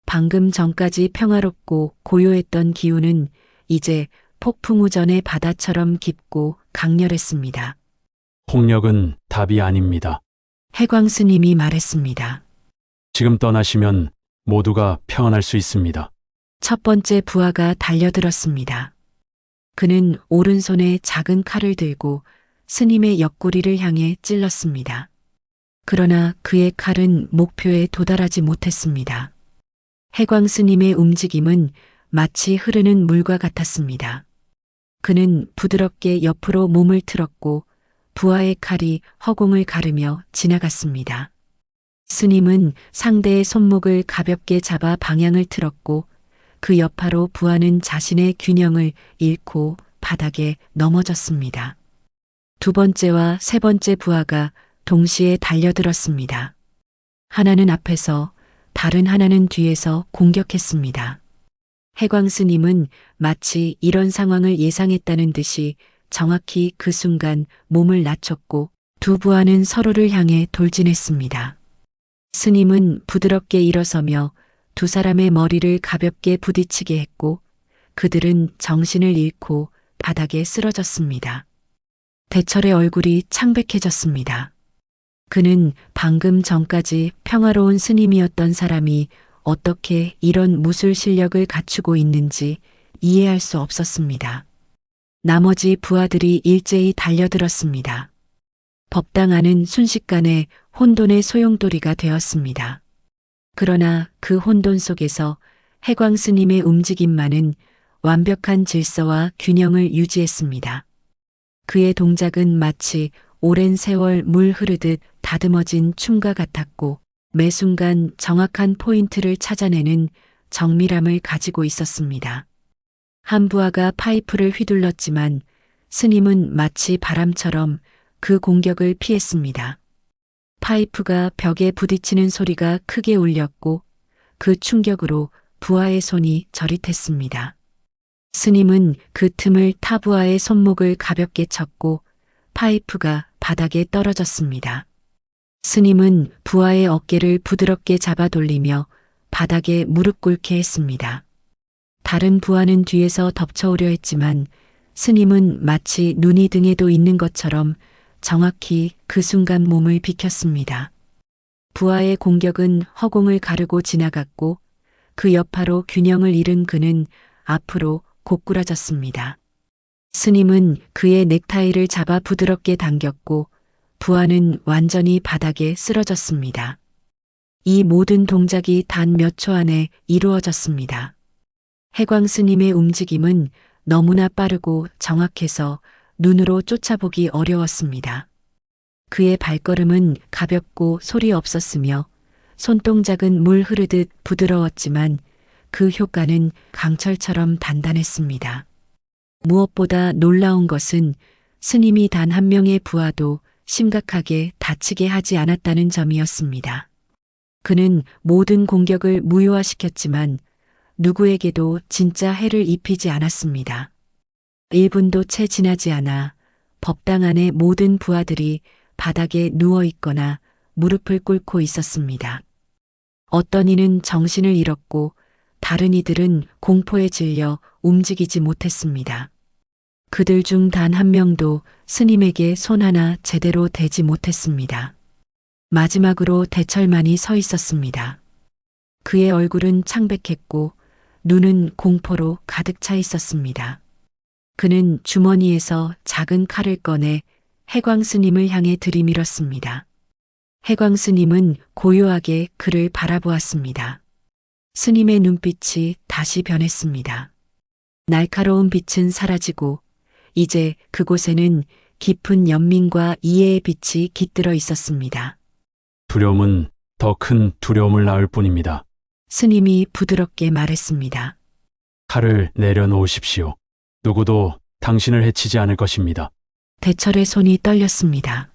방금 전까지 평화롭고 고요했던 기운은 이제 폭풍우전의 바다처럼 깊고 강렬했습니다. 폭력은 답이 아닙니다. 해광 스님이 말했습니다. 지금 떠나시면 모두가 평안할 수 있습니다. 첫 번째 부하가 달려들었습니다. 그는 오른손에 작은 칼을 들고 스님의 옆구리를 향해 찔렀습니다. 그러나 그의 칼은 목표에 도달하지 못했습니다. 해광 스님의 움직임은 마치 흐르는 물과 같았습니다. 그는 부드럽게 옆으로 몸을 틀었고 부하의 칼이 허공을 가르며 지나갔습니다. 스님은 상대의 손목을 가볍게 잡아 방향을 틀었고 그 여파로 부하는 자신의 균형을 잃고 바닥에 넘어졌습니다. 두 번째와 세 번째 부하가 동시에 달려들었습니다. 하나는 앞에서 다른 하나는 뒤에서 공격했습니다. 해광 스님은 마치 이런 상황을 예상했다는 듯이 정확히 그 순간 몸을 낮췄고 두 부하는 서로를 향해 돌진했습니다. 스님은 부드럽게 일어서며 두 사람의 머리를 가볍게 부딪히게 했고 그들은 정신을 잃고 바닥에 쓰러졌습니다. 대철의 얼굴이 창백해졌습니다. 그는 방금 전까지 평화로운 스님이었던 사람이 어떻게 이런 무술 실력을 갖추고 있는지 이해할 수 없었습니다. 나머지 부하들이 일제히 달려들었습니다. 법당 안은 순식간에 혼돈의 소용돌이가 되었습니다. 그러나 그 혼돈 속에서 해광 스님의 움직임만은 완벽한 질서와 균형을 유지했습니다. 그의 동작은 마치 오랜 세월 물 흐르듯 다듬어진 춤과 같았고 매 순간 정확한 포인트를 찾아내는 정밀함을 가지고 있었습니다. 한 부하가 파이프를 휘둘렀지만 스님은 마치 바람처럼 그 공격을 피했습니다. 파이프가 벽에 부딪히는 소리가 크게 울렸고 그 충격으로 부하의 손이 저릿했습니다. 스님은 그 틈을 타 부하의 손목을 가볍게 쳤고 파이프가 바닥에 떨어졌습니다. 스님은 부하의 어깨를 부드럽게 잡아 돌리며 바닥에 무릎 꿇게 했습니다. 다른 부하는 뒤에서 덮쳐오려 했지만 스님은 마치 눈이 등에도 있는 것처럼 정확히 그 순간 몸을 비켰습니다. 부하의 공격은 허공을 가르고 지나갔고 그 여파로 균형을 잃은 그는 앞으로 고꾸라졌습니다. 스님은 그의 넥타이를 잡아 부드럽게 당겼고 부하는 완전히 바닥에 쓰러졌습니다. 이 모든 동작이 단 몇 초 안에 이루어졌습니다. 해광 스님의 움직임은 너무나 빠르고 정확해서 눈으로 쫓아보기 어려웠습니다. 그의 발걸음은 가볍고 소리 없었으며 손동작은 물 흐르듯 부드러웠지만 그 효과는 강철처럼 단단했습니다. 무엇보다 놀라운 것은 스님이 단 한 명의 부하도 심각하게 다치게 하지 않았다는 점이었습니다. 그는 모든 공격을 무효화시켰지만 누구에게도 진짜 해를 입히지 않았습니다. 1분도 채 지나지 않아 법당 안의 모든 부하들이 바닥에 누워 있거나 무릎을 꿇고 있었습니다. 어떤 이는 정신을 잃었고 다른 이들은 공포에 질려 움직이지 못했습니다. 그들 중 단 한 명도 스님에게 손 하나 제대로 대지 못했습니다. 마지막으로 대철만이 서 있었습니다. 그의 얼굴은 창백했고 눈은 공포로 가득 차 있었습니다. 그는 주머니에서 작은 칼을 꺼내 해광 스님을 향해 들이밀었습니다. 해광 스님은 고요하게 그를 바라보았습니다. 스님의 눈빛이 다시 변했습니다. 날카로운 빛은 사라지고 이제 그곳에는 깊은 연민과 이해의 빛이 깃들어 있었습니다. 두려움은 더 큰 두려움을 낳을 뿐입니다. 스님이 부드럽게 말했습니다. 칼을 내려놓으십시오. 누구도 당신을 해치지 않을 것입니다. 대철의 손이 떨렸습니다.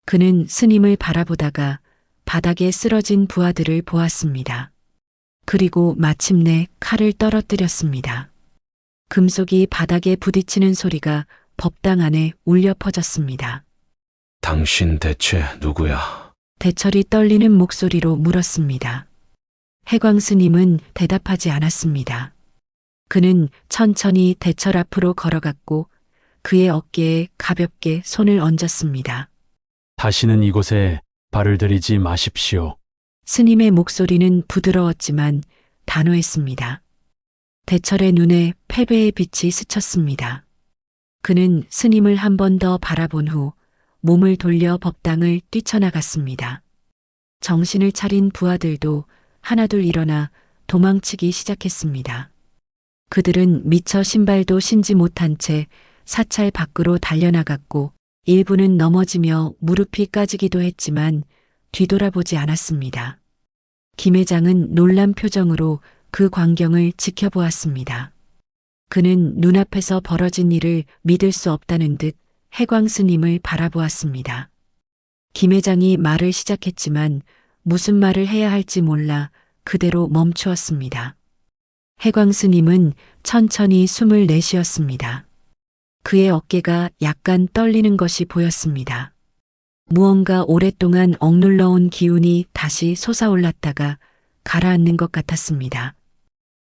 그는 스님을 바라보다가 바닥에 쓰러진 부하들을 보았습니다. 그리고 마침내 칼을 떨어뜨렸습니다. 금속이 바닥에 부딪히는 소리가 법당 안에 울려 퍼졌습니다. 당신 대체 누구야? 대철이 떨리는 목소리로 물었습니다. 해광 스님은 대답하지 않았습니다. 그는 천천히 대철 앞으로 걸어갔고 그의 어깨에 가볍게 손을 얹었습니다. 다시는 이곳에 발을 들이지 마십시오. 스님의 목소리는 부드러웠지만 단호했습니다. 대철의 눈에 패배의 빛이 스쳤습니다. 그는 스님을 한 번 더 바라본 후 몸을 돌려 법당을 뛰쳐나갔습니다. 정신을 차린 부하들도 하나둘 일어나 도망치기 시작했습니다. 그들은 미처 신발도 신지 못한 채 사찰 밖으로 달려나갔고 일부는 넘어지며 무릎이 까지기도 했지만 뒤돌아보지 않았습니다. 김 회장은 놀란 표정으로 그 광경을 지켜보았습니다. 그는 눈앞에서 벌어진 일을 믿을 수 없다는 듯 해광 스님을 바라보았습니다. 김 회장이 말을 시작했지만 무슨 말을 해야 할지 몰라 그대로 멈추었습니다. 해광 스님은 천천히 숨을 내쉬었습니다. 그의 어깨가 약간 떨리는 것이 보였습니다. 무언가 오랫동안 억눌러온 기운이 다시 솟아올랐다가 가라앉는 것 같았습니다.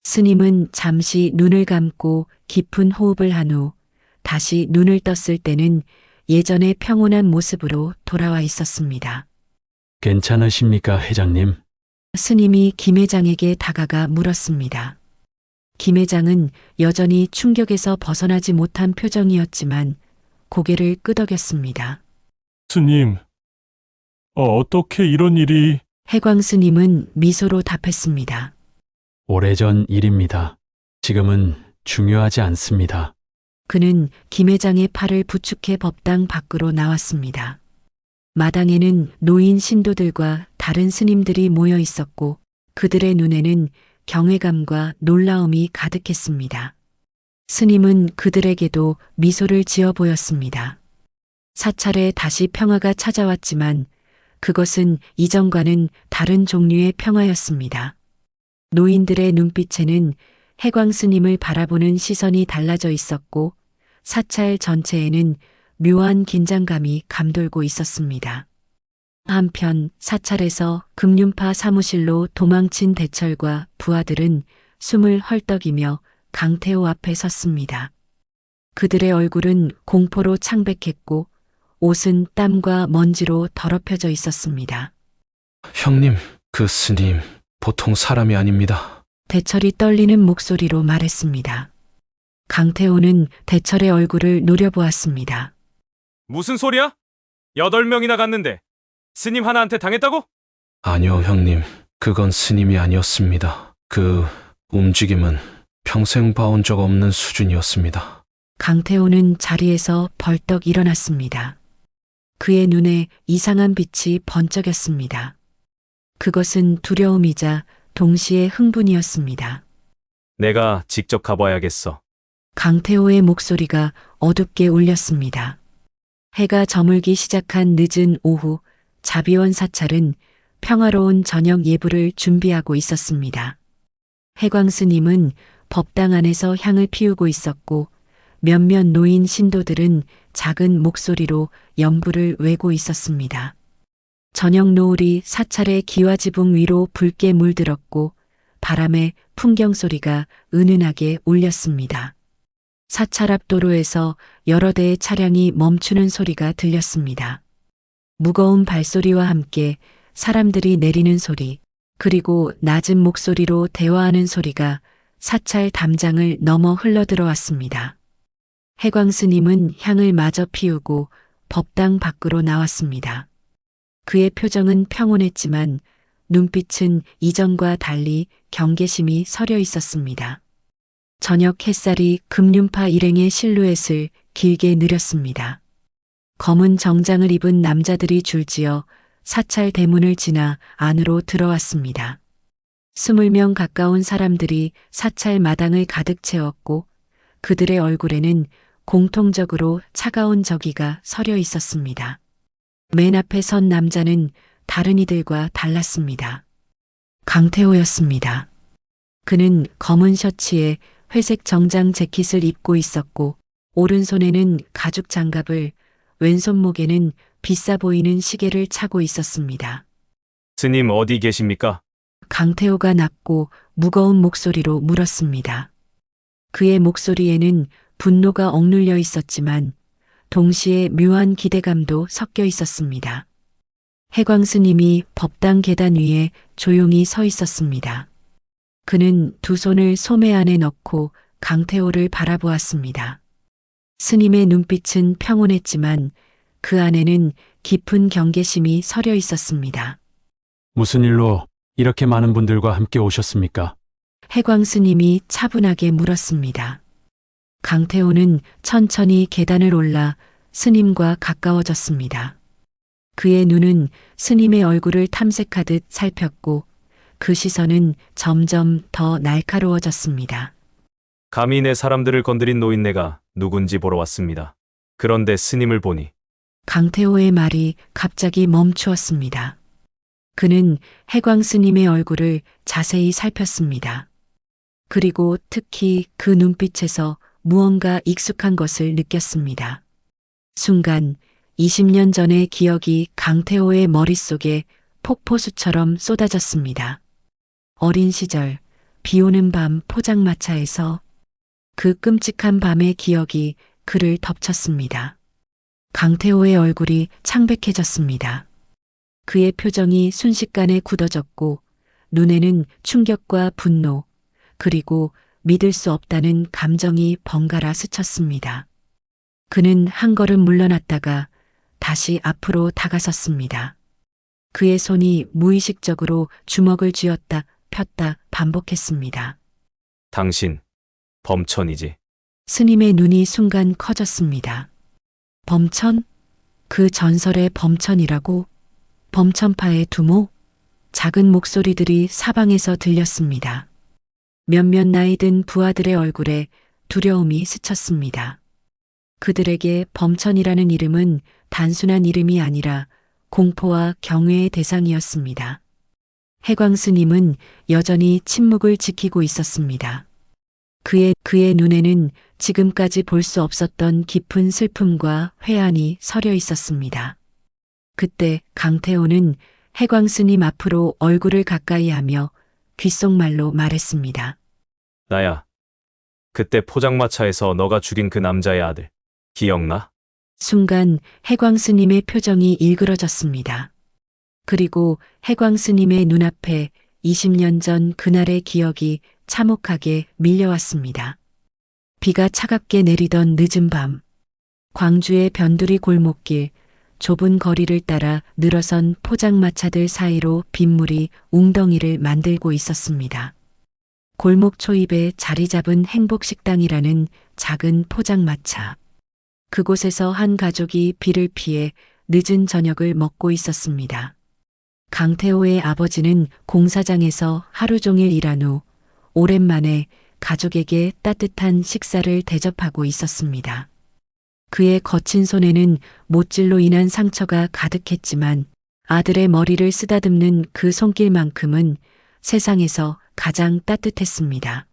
스님은 잠시 눈을 감고 깊은 호흡을 한 후 다시 눈을 떴을 때는 예전의 평온한 모습으로 돌아와 있었습니다. 괜찮으십니까, 회장님? 스님이 김 회장에게 다가가 물었습니다. 김 회장은 여전히 충격에서 벗어나지 못한 표정이었지만 고개를 끄덕였습니다. 스님, 어떻게 이런 일이... 해광 스님은 미소로 답했습니다. 오래전 일입니다. 지금은 중요하지 않습니다. 그는 김 회장의 팔을 부축해 법당 밖으로 나왔습니다. 마당에는 노인 신도들과 다른 스님들이 모여 있었고 그들의 눈에는 경외감과 놀라움이 가득했습니다. 스님은 그들에게도 미소를 지어 보였습니다. 사찰에 다시 평화가 찾아왔지만 그것은 이전과는 다른 종류의 평화였습니다. 노인들의 눈빛에는 해광 스님을 바라보는 시선이 달라져 있었고 사찰 전체에는 묘한 긴장감이 감돌고 있었습니다. 한편 사찰에서 금륜파 사무실로 도망친 대철과 부하들은 숨을 헐떡이며 강태호 앞에 섰습니다. 그들의 얼굴은 공포로 창백했고 옷은 땀과 먼지로 더럽혀져 있었습니다. 형님, 그 스님 보통 사람이 아닙니다. 대철이 떨리는 목소리로 말했습니다. 강태호는 대철의 얼굴을 노려보았습니다. 무슨 소리야? 8명이나 갔는데 스님 하나한테 당했다고? 아니요, 형님. 그건 스님이 아니었습니다. 그 움직임은 평생 봐온 적 없는 수준이었습니다. 강태호는 자리에서 벌떡 일어났습니다. 그의 눈에 이상한 빛이 번쩍였습니다. 그것은 두려움이자 동시에 흥분이었습니다. 내가 직접 가봐야겠어. 강태호의 목소리가 어둡게 울렸습니다. 해가 저물기 시작한 늦은 오후, 자비원 사찰은 평화로운 저녁 예불을 준비하고 있었습니다. 해광 스님은 법당 안에서 향을 피우고 있었고 몇몇 노인 신도들은 작은 목소리로 연부를 외고 있었습니다. 저녁 노을이 사찰의 기와지붕 위로 붉게 물들었고 바람에 풍경 소리가 은은하게 울렸습니다. 사찰 앞 도로에서 여러 대의 차량이 멈추는 소리가 들렸습니다. 무거운 발소리와 함께 사람들이 내리는 소리, 그리고 낮은 목소리로 대화하는 소리가 사찰 담장을 넘어 흘러들어왔습니다. 해광 스님은 향을 마저 피우고 법당 밖으로 나왔습니다. 그의 표정은 평온했지만 눈빛은 이전과 달리 경계심이 서려 있었습니다. 저녁 햇살이 금륜파 일행의 실루엣을 길게 느렸습니다. 검은 정장을 입은 남자들이 줄지어 사찰 대문을 지나 안으로 들어왔습니다. 20명 가까운 사람들이 사찰 마당을 가득 채웠고 그들의 얼굴에는 공통적으로 차가운 저기가 서려 있었습니다. 맨 앞에 선 남자는 다른 이들과 달랐습니다. 강태호였습니다. 그는 검은 셔츠에 회색 정장 재킷을 입고 있었고 오른손에는 가죽 장갑을, 왼손목에는 비싸 보이는 시계를 차고 있었습니다. 스님 어디 계십니까? 강태호가 낮고 무거운 목소리로 물었습니다. 그의 목소리에는 분노가 억눌려 있었지만 동시에 묘한 기대감도 섞여 있었습니다. 해광 스님이 법당 계단 위에 조용히 서 있었습니다. 그는 두 손을 소매 안에 넣고 강태호를 바라보았습니다. 스님의 눈빛은 평온했지만 그 안에는 깊은 경계심이 서려 있었습니다. 무슨 일로 이렇게 많은 분들과 함께 오셨습니까? 해광 스님이 차분하게 물었습니다. 강태호는 천천히 계단을 올라 스님과 가까워졌습니다. 그의 눈은 스님의 얼굴을 탐색하듯 살폈고 그 시선은 점점 더 날카로워졌습니다. 감히 내 사람들을 건드린 노인네가 누군지 보러 왔습니다. 그런데 스님을 보니 강태호의 말이 갑자기 멈추었습니다. 그는 해광 스님의 얼굴을 자세히 살폈습니다. 그리고 특히 그 눈빛에서 무언가 익숙한 것을 느꼈습니다. 순간 20년 전의 기억이 강태호의 머릿속에 폭포수처럼 쏟아졌습니다. 어린 시절, 비 오는 밤 포장마차에서 그 끔찍한 밤의 기억이 그를 덮쳤습니다. 강태호의 얼굴이 창백해졌습니다. 그의 표정이 순식간에 굳어졌고 눈에는 충격과 분노, 그리고 믿을 수 없다는 감정이 번갈아 스쳤습니다. 그는 한 걸음 물러났다가 다시 앞으로 다가섰습니다. 그의 손이 무의식적으로 주먹을 쥐었다 폈다 반복했습니다. 당신 범천이지. 스님의 눈이 순간 커졌습니다. 범천? 그 전설의 범천이라고? 범천파의 두모? 작은 목소리들이 사방에서 들렸습니다. 몇몇 나이 든 부하들의 얼굴에 두려움이 스쳤습니다. 그들에게 범천이라는 이름은 단순한 이름이 아니라 공포와 경외의 대상이었습니다. 해광 스님은 여전히 침묵을 지키고 있었습니다. 그의 눈에는 지금까지 볼 수 없었던 깊은 슬픔과 회한이 서려 있었습니다. 그때 강태호는 해광 스님 앞으로 얼굴을 가까이 하며 귓속말로 말했습니다. 나야. 그때 포장마차에서 너가 죽인 그 남자의 아들. 기억나? 순간 해광 스님의 표정이 일그러졌습니다. 그리고 해광 스님의 눈앞에 20년 전 그날의 기억이 참혹하게 밀려왔습니다. 비가 차갑게 내리던 늦은 밤, 광주의 변두리 골목길, 좁은 거리를 따라 늘어선 포장마차들 사이로 빗물이 웅덩이를 만들고 있었습니다. 골목 초입에 자리 잡은 행복식당이라는 작은 포장마차. 그곳에서 한 가족이 비를 피해 늦은 저녁을 먹고 있었습니다. 강태호의 아버지는 공사장에서 하루 종일 일한 후 오랜만에 가족에게 따뜻한 식사를 대접하고 있었습니다. 그의 거친 손에는 못질로 인한 상처가 가득했지만 아들의 머리를 쓰다듬는 그 손길만큼은 세상에서 가장 따뜻했습니다.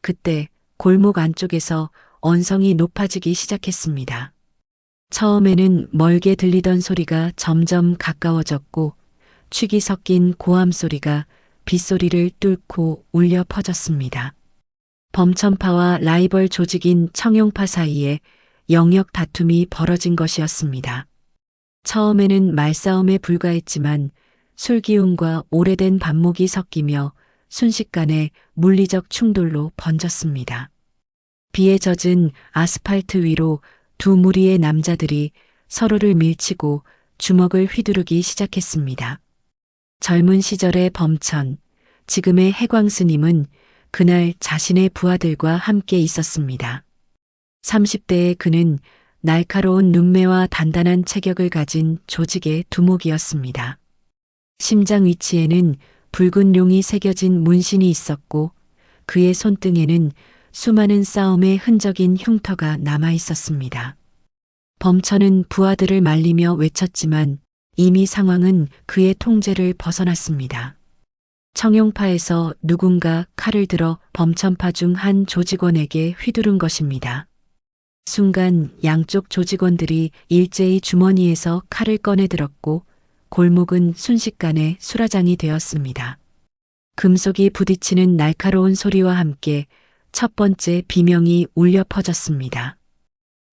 그때 골목 안쪽에서 언성이 높아지기 시작했습니다. 처음에는 멀게 들리던 소리가 점점 가까워졌고 취기 섞인 고함 소리가 빗소리를 뚫고 울려 퍼졌습니다. 범천파와 라이벌 조직인 청용파 사이에 영역 다툼이 벌어진 것이었습니다. 처음에는 말싸움에 불과했지만 술기운과 오래된 반목이 섞이며 순식간에 물리적 충돌로 번졌습니다. 비에 젖은 아스팔트 위로 두 무리의 남자들이 서로를 밀치고 주먹을 휘두르기 시작했습니다. 젊은 시절의 범천, 지금의 해광 스님은 그날 자신의 부하들과 함께 있었습니다. 30대의 그는 날카로운 눈매와 단단한 체격을 가진 조직의 두목이었습니다. 심장 위치에는 붉은 용이 새겨진 문신이 있었고 그의 손등에는 수많은 싸움의 흔적인 흉터가 남아 있었습니다. 범천은 부하들을 말리며 외쳤지만 이미 상황은 그의 통제를 벗어났습니다. 청용파에서 누군가 칼을 들어 범천파 중 한 조직원에게 휘두른 것입니다. 순간 양쪽 조직원들이 일제히 주머니에서 칼을 꺼내 들었고 골목은 순식간에 수라장이 되었습니다. 금속이 부딪히는 날카로운 소리와 함께 첫 번째 비명이 울려 퍼졌습니다.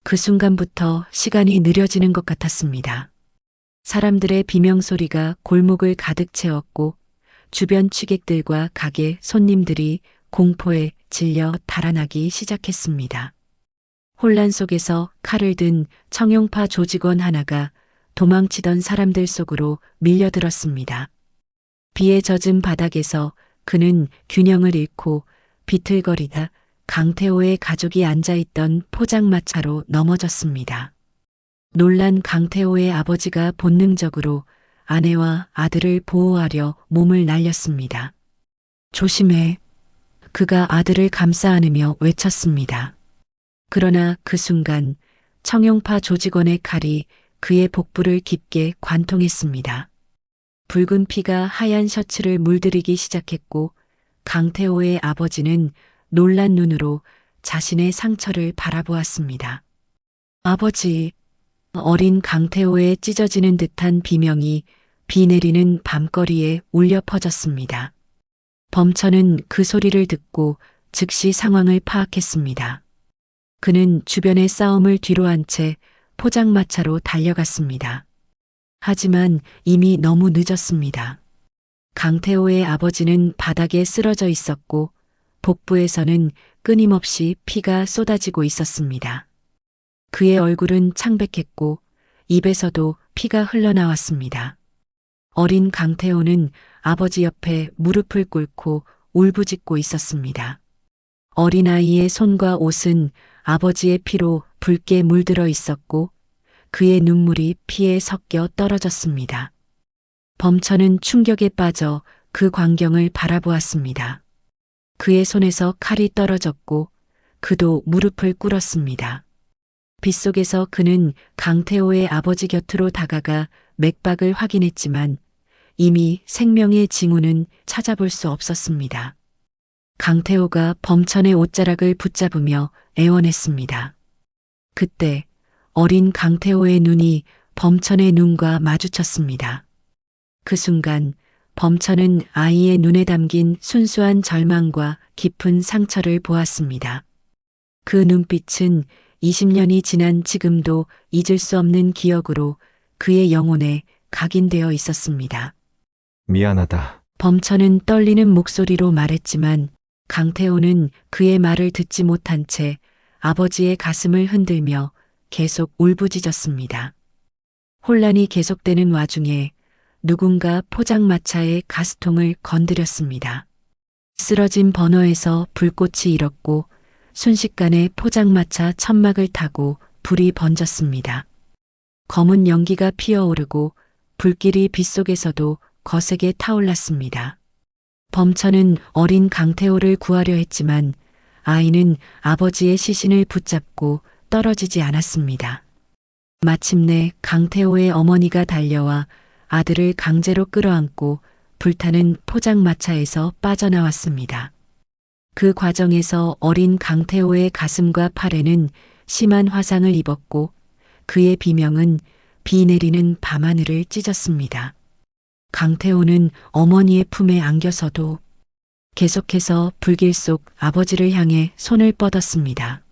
그 순간부터 시간이 느려지는 것 같았습니다. 사람들의 비명 소리가 골목을 가득 채웠고 주변 취객들과 가게 손님들이 공포에 질려 달아나기 시작했습니다. 혼란 속에서 칼을 든 청용파 조직원 하나가 도망치던 사람들 속으로 밀려들었습니다. 비에 젖은 바닥에서 그는 균형을 잃고 비틀거리다 강태호의 가족이 앉아있던 포장마차로 넘어졌습니다. 놀란 강태호의 아버지가 본능적으로 아내와 아들을 보호하려 몸을 날렸습니다. 조심해. 그가 아들을 감싸 안으며 외쳤습니다. 그러나 그 순간 청용파 조직원의 칼이 그의 복부를 깊게 관통했습니다. 붉은 피가 하얀 셔츠를 물들이기 시작했고 강태호의 아버지는 놀란 눈으로 자신의 상처를 바라보았습니다. 아버지, 어린 강태호의 찢어지는 듯한 비명이 비 내리는 밤거리에 울려 퍼졌습니다. 범천은 그 소리를 듣고 즉시 상황을 파악했습니다. 그는 주변의 싸움을 뒤로한 채 포장마차로 달려갔습니다. 하지만 이미 너무 늦었습니다. 강태호의 아버지는 바닥에 쓰러져 있었고 복부에서는 끊임없이 피가 쏟아지고 있었습니다. 그의 얼굴은 창백했고 입에서도 피가 흘러나왔습니다. 어린 강태호는 아버지 옆에 무릎을 꿇고 울부짖고 있었습니다. 어린아이의 손과 옷은 아버지의 피로 붉게 물들어 있었고 그의 눈물이 피에 섞여 떨어졌습니다. 범천은 충격에 빠져 그 광경을 바라보았습니다. 그의 손에서 칼이 떨어졌고 그도 무릎을 꿇었습니다. 빗속에서 그는 강태호의 아버지 곁으로 다가가 맥박을 확인했지만 이미 생명의 징후는 찾아볼 수 없었습니다. 강태호가 범천의 옷자락을 붙잡으며 애원했습니다. 그때 어린 강태호의 눈이 범천의 눈과 마주쳤습니다. 그 순간 범천은 아이의 눈에 담긴 순수한 절망과 깊은 상처를 보았습니다. 그 눈빛은 20년이 지난 지금도 잊을 수 없는 기억으로 그의 영혼에 각인되어 있었습니다. 미안하다. 범천은 떨리는 목소리로 말했지만 강태호는 그의 말을 듣지 못한 채 아버지의 가슴을 흔들며 계속 울부짖었습니다. 혼란이 계속되는 와중에 누군가 포장마차의 가스통을 건드렸습니다. 쓰러진 버너에서 불꽃이 일었고 순식간에 포장마차 천막을 타고 불이 번졌습니다. 검은 연기가 피어오르고 불길이 빗속에서도 거세게 타올랐습니다. 범천은 어린 강태호를 구하려 했지만 아이는 아버지의 시신을 붙잡고 떨어지지 않았습니다. 마침내 강태호의 어머니가 달려와 아들을 강제로 끌어안고 불타는 포장마차에서 빠져나왔습니다. 그 과정에서 어린 강태호의 가슴과 팔에는 심한 화상을 입었고 그의 비명은 비 내리는 밤하늘을 찢었습니다. 강태호는 어머니의 품에 안겨서도 계속해서 불길 속 아버지를 향해 손을 뻗었습니다.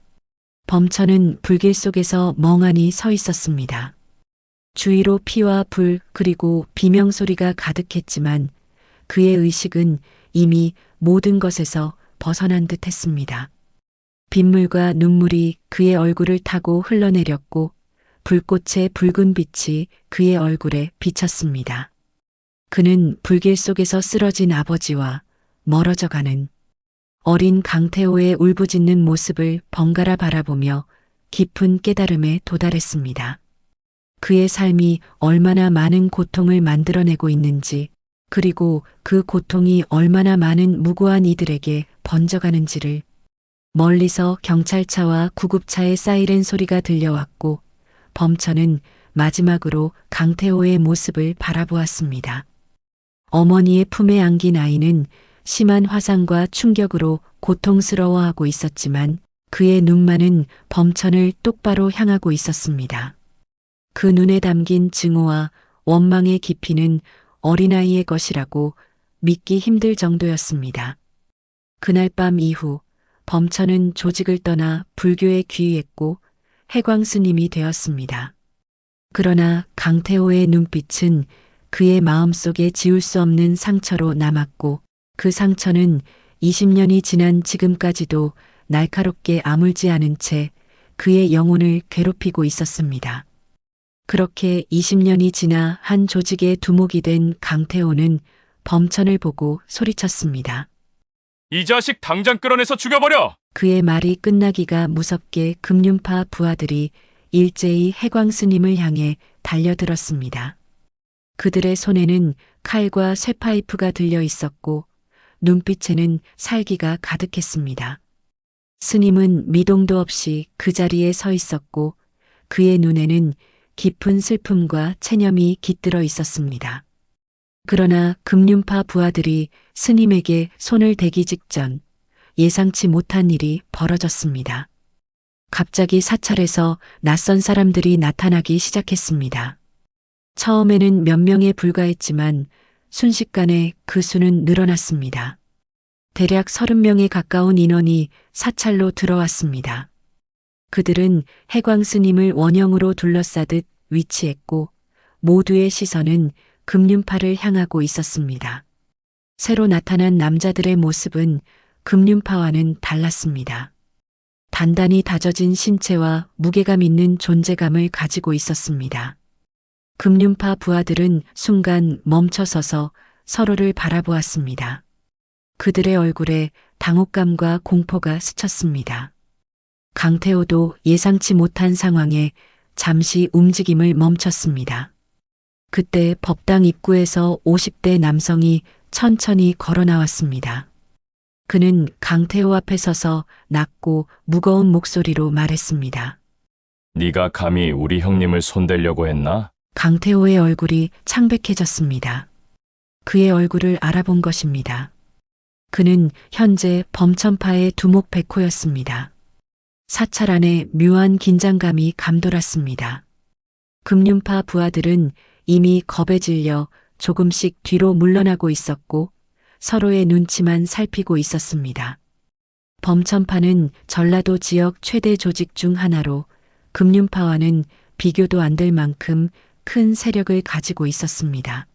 범천은 불길 속에서 멍하니 서 있었습니다. 주위로 피와 불 그리고 비명소리가 가득했지만 그의 의식은 이미 모든 것에서 벗어난 듯 했습니다. 빗물과 눈물이 그의 얼굴을 타고 흘러내렸고 불꽃의 붉은 빛이 그의 얼굴에 비쳤습니다. 그는 불길 속에서 쓰러진 아버지와 멀어져가는 어린 강태호의 울부짖는 모습을 번갈아 바라보며 깊은 깨달음에 도달했습니다. 그의 삶이 얼마나 많은 고통을 만들어내고 있는지, 그리고 그 고통이 얼마나 많은 무고한 이들에게 번져가는지를. 멀리서 경찰차와 구급차의 사이렌 소리가 들려왔고 범천은 마지막으로 강태호의 모습을 바라보았습니다. 어머니의 품에 안긴 아이는 심한 화상과 충격으로 고통스러워하고 있었지만 그의 눈만은 범천을 똑바로 향하고 있었습니다. 그 눈에 담긴 증오와 원망의 깊이는 어린아이의 것이라고 믿기 힘들 정도였습니다. 그날 밤 이후 범천은 조직을 떠나 불교에 귀의했고 해광 스님이 되었습니다. 그러나 강태호의 눈빛은 그의 마음속에 지울 수 없는 상처로 남았고 그 상처는 20년이 지난 지금까지도 날카롭게 아물지 않은 채 그의 영혼을 괴롭히고 있었습니다. 그렇게 20년이 지나 한 조직의 두목이 된 강태호는 범천을 보고 소리쳤습니다. 이 자식 당장 끌어내서 죽여버려! 그의 말이 끝나기가 무섭게 금륜파 부하들이 일제히 해광 스님을 향해 달려들었습니다. 그들의 손에는 칼과 쇠파이프가 들려 있었고 눈빛에는 살기가 가득했습니다. 스님은 미동도 없이 그 자리에 서 있었고 그의 눈에는 깊은 슬픔과 체념이 깃들어 있었습니다. 그러나 금륜파 부하들이 스님에게 손을 대기 직전 예상치 못한 일이 벌어졌습니다. 갑자기 사찰에서 낯선 사람들이 나타나기 시작했습니다. 처음에는 몇 명에 불과했지만 순식간에 그 수는 늘어났습니다. 대략 30명에 가까운 인원이 사찰로 들어왔습니다. 그들은 해광 스님을 원형으로 둘러싸듯 위치했고 모두의 시선은 금륜파를 향하고 있었습니다. 새로 나타난 남자들의 모습은 금륜파와는 달랐습니다. 단단히 다져진 신체와 무게감 있는 존재감을 가지고 있었습니다. 금륜파 부하들은 순간 멈춰서서 서로를 바라보았습니다. 그들의 얼굴에 당혹감과 공포가 스쳤습니다. 강태호도 예상치 못한 상황에 잠시 움직임을 멈췄습니다. 그때 법당 입구에서 50대 남성이 천천히 걸어 나왔습니다. 그는 강태호 앞에 서서 낮고 무거운 목소리로 말했습니다. 네가 감히 우리 형님을 손대려고 했나? 강태호의 얼굴이 창백해졌습니다. 그의 얼굴을 알아본 것입니다. 그는 현재 범천파의 두목 백호였습니다. 사찰 안에 묘한 긴장감이 감돌았습니다. 금륜파 부하들은 이미 겁에 질려 조금씩 뒤로 물러나고 있었고 서로의 눈치만 살피고 있었습니다. 범천파는 전라도 지역 최대 조직 중 하나로 금륜파와는 비교도 안 될 만큼 큰 세력을 가지고 있었습니다.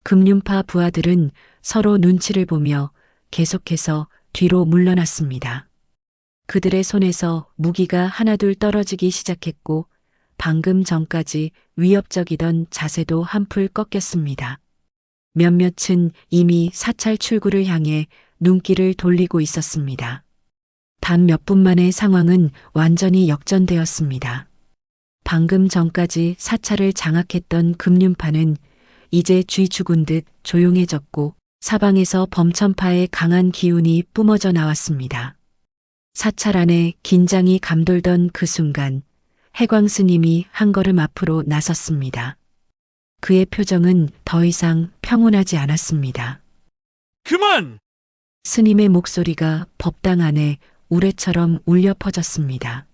금륜파 부하들은 서로 눈치를 보며 계속해서 뒤로 물러났습니다. 그들의 손에서 무기가 하나둘 떨어지기 시작했고 방금 전까지 위협적이던 자세도 한풀 꺾였습니다. 몇몇은 이미 사찰 출구를 향해 눈길을 돌리고 있었습니다. 단 몇 분 만에 상황은 완전히 역전되었습니다. 방금 전까지 사찰을 장악했던 금륜파는 이제 쥐 죽은 듯 조용해졌고 사방에서 범천파의 강한 기운이 뿜어져 나왔습니다. 사찰 안에 긴장이 감돌던 그 순간 해광 스님이 한 걸음 앞으로 나섰습니다. 그의 표정은 더 이상 평온하지 않았습니다. 그만! 스님의 목소리가 법당 안에 우레처럼 울려 퍼졌습니다.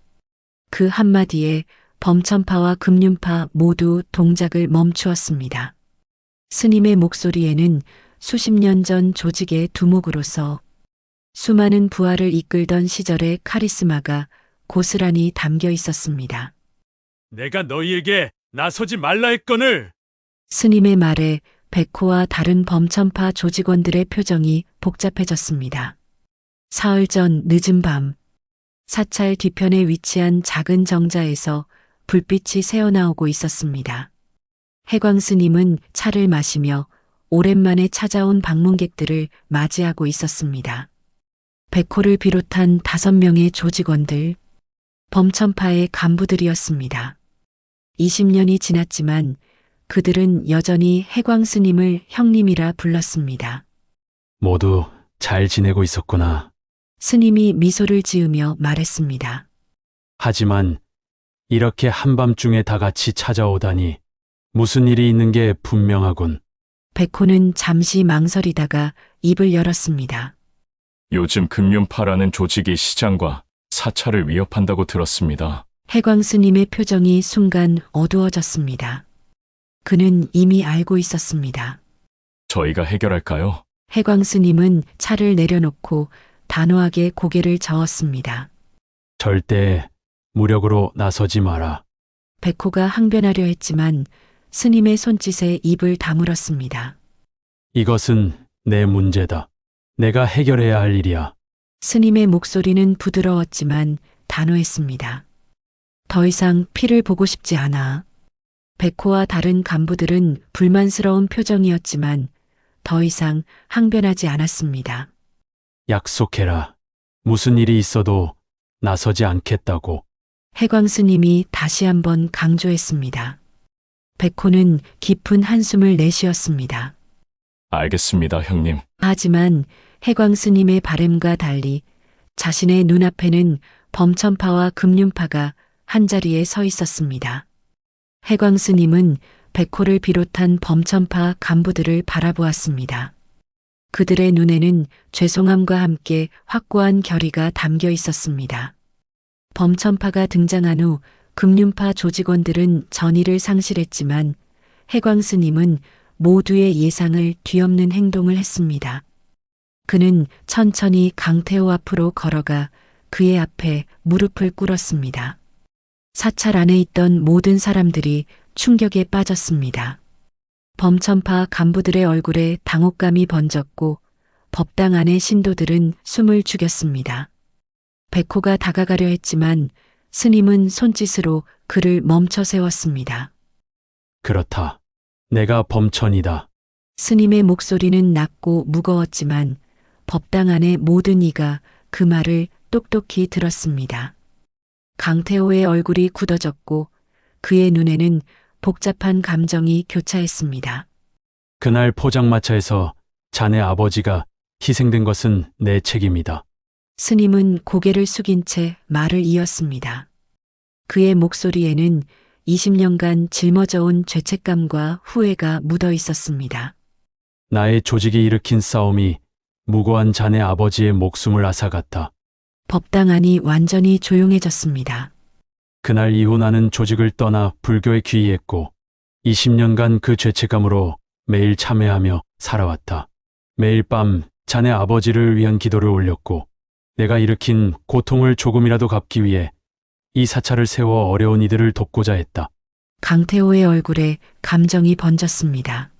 그 한마디에 범천파와 금륜파 모두 동작을 멈추었습니다. 스님의 목소리에는 수십 년 전 조직의 두목으로서 수많은 부하를 이끌던 시절의 카리스마가 고스란히 담겨 있었습니다. 내가 너희에게 나서지 말라 했거늘! 스님의 말에 백호와 다른 범천파 조직원들의 표정이 복잡해졌습니다. 사흘 전 늦은 밤, 사찰 뒤편에 위치한 작은 정자에서 불빛이 새어나오고 있었습니다. 해광 스님은 차를 마시며 오랜만에 찾아온 방문객들을 맞이하고 있었습니다. 백호를 비롯한 5명의 조직원들, 범천파의 간부들이었습니다. 20년이 지났지만 그들은 여전히 해광 스님을 형님이라 불렀습니다. 모두 잘 지내고 있었구나. 스님이 미소를 지으며 말했습니다. 하지만 이렇게 한밤중에 다 같이 찾아오다니 무슨 일이 있는 게 분명하군. 백호는 잠시 망설이다가 입을 열었습니다. 요즘 금륜파라는 조직이 시장과 사찰을 위협한다고 들었습니다. 해광 스님의 표정이 순간 어두워졌습니다. 그는 이미 알고 있었습니다. 저희가 해결할까요? 해광 스님은 차를 내려놓고 단호하게 고개를 저었습니다. 절대 무력으로 나서지 마라. 백호가 항변하려 했지만 스님의 손짓에 입을 다물었습니다. 이것은 내 문제다. 내가 해결해야 할 일이야. 스님의 목소리는 부드러웠지만 단호했습니다. 더 이상 피를 보고 싶지 않아. 백호와 다른 간부들은 불만스러운 표정이었지만 더 이상 항변하지 않았습니다. 약속해라. 무슨 일이 있어도 나서지 않겠다고. 해광 스님이 다시 한번 강조했습니다. 백호는 깊은 한숨을 내쉬었습니다. 알겠습니다, 형님. 하지만 해광 스님의 바램과 달리 자신의 눈앞에는 범천파와 금륜파가 한자리에 서 있었습니다. 해광 스님은 백호를 비롯한 범천파 간부들을 바라보았습니다. 그들의 눈에는 죄송함과 함께 확고한 결의가 담겨 있었습니다. 범천파가 등장한 후 금륜파 조직원들은 전의를 상실했지만 해광 스님은 모두의 예상을 뒤엎는 행동을 했습니다. 그는 천천히 강태호 앞으로 걸어가 그의 앞에 무릎을 꿇었습니다. 사찰 안에 있던 모든 사람들이 충격에 빠졌습니다. 범천파 간부들의 얼굴에 당혹감이 번졌고 법당 안의 신도들은 숨을 죽였습니다. 백호가 다가가려 했지만 스님은 손짓으로 그를 멈춰 세웠습니다. 그렇다. 내가 범천이다. 스님의 목소리는 낮고 무거웠지만 법당 안의 모든 이가 그 말을 똑똑히 들었습니다. 강태호의 얼굴이 굳어졌고 그의 눈에는 복잡한 감정이 교차했습니다. 그날 포장마차에서 자네 아버지가 희생된 것은 내 책임이다. 스님은 고개를 숙인 채 말을 이었습니다. 그의 목소리에는 20년간 짊어져온 죄책감과 후회가 묻어 있었습니다. 나의 조직이 일으킨 싸움이 무고한 자네 아버지의 목숨을 앗아갔다. 법당 안이 완전히 조용해졌습니다. 그날 이후 나는 조직을 떠나 불교에 귀의했고 20년간 그 죄책감으로 매일 참회하며 살아왔다. 매일 밤 자네 아버지를 위한 기도를 올렸고 내가 일으킨 고통을 조금이라도 갚기 위해 이 사찰을 세워 어려운 이들을 돕고자 했다. 강태호의 얼굴에 감정이 번졌습니다.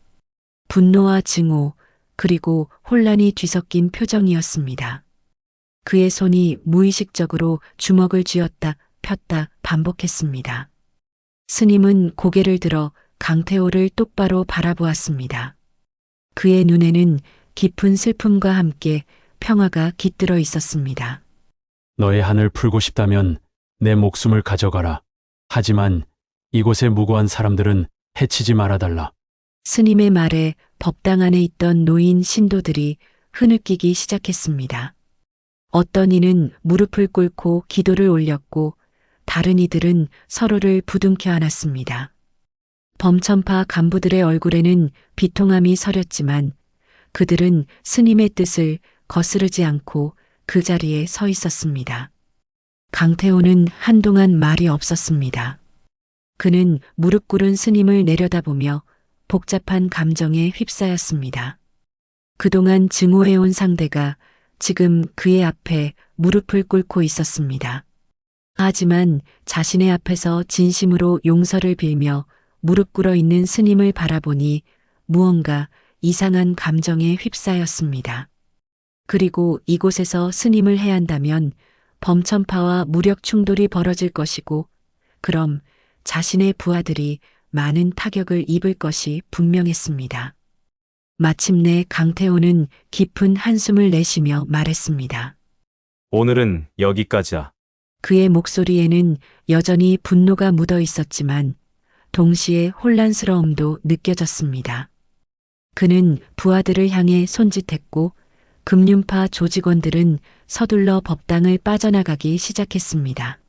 분노와 증오, 그리고 혼란이 뒤섞인 표정이었습니다. 그의 손이 무의식적으로 주먹을 쥐었다 폈다 반복했습니다. 스님은 고개를 들어 강태호를 똑바로 바라보았습니다. 그의 눈에는 깊은 슬픔과 함께 평화가 깃들어 있었습니다. 너의 한을 풀고 싶다면 내 목숨을 가져가라. 하지만 이곳의 무고한 사람들은 해치지 말아달라. 스님의 말에 법당 안에 있던 노인 신도들이 흐느끼기 시작했습니다. 어떤 이는 무릎을 꿇고 기도를 올렸고 다른 이들은 서로를 부둥켜 안았습니다. 범천파 간부들의 얼굴에는 비통함이 서렸지만 그들은 스님의 뜻을 거스르지 않고 그 자리에 서 있었습니다. 강태호는 한동안 말이 없었습니다. 그는 무릎 꿇은 스님을 내려다보며 복잡한 감정에 휩싸였습니다. 그동안 증오해온 상대가 지금 그의 앞에 무릎을 꿇고 있었습니다. 하지만 자신의 앞에서 진심으로 용서를 빌며 무릎 꿇어 있는 스님을 바라보니 무언가 이상한 감정에 휩싸였습니다. 그리고 이곳에서 스님을 해한다면 범천파와 무력 충돌이 벌어질 것이고 그럼 자신의 부하들이 많은 타격을 입을 것이 분명했습니다. 마침내 강태호는 깊은 한숨을 내쉬며 말했습니다. 오늘은 여기까지야. 그의 목소리에는 여전히 분노가 묻어 있었지만 동시에 혼란스러움도 느껴졌습니다. 그는 부하들을 향해 손짓했고 금륜파 조직원들은 서둘러 법당을 빠져나가기 시작했습니다.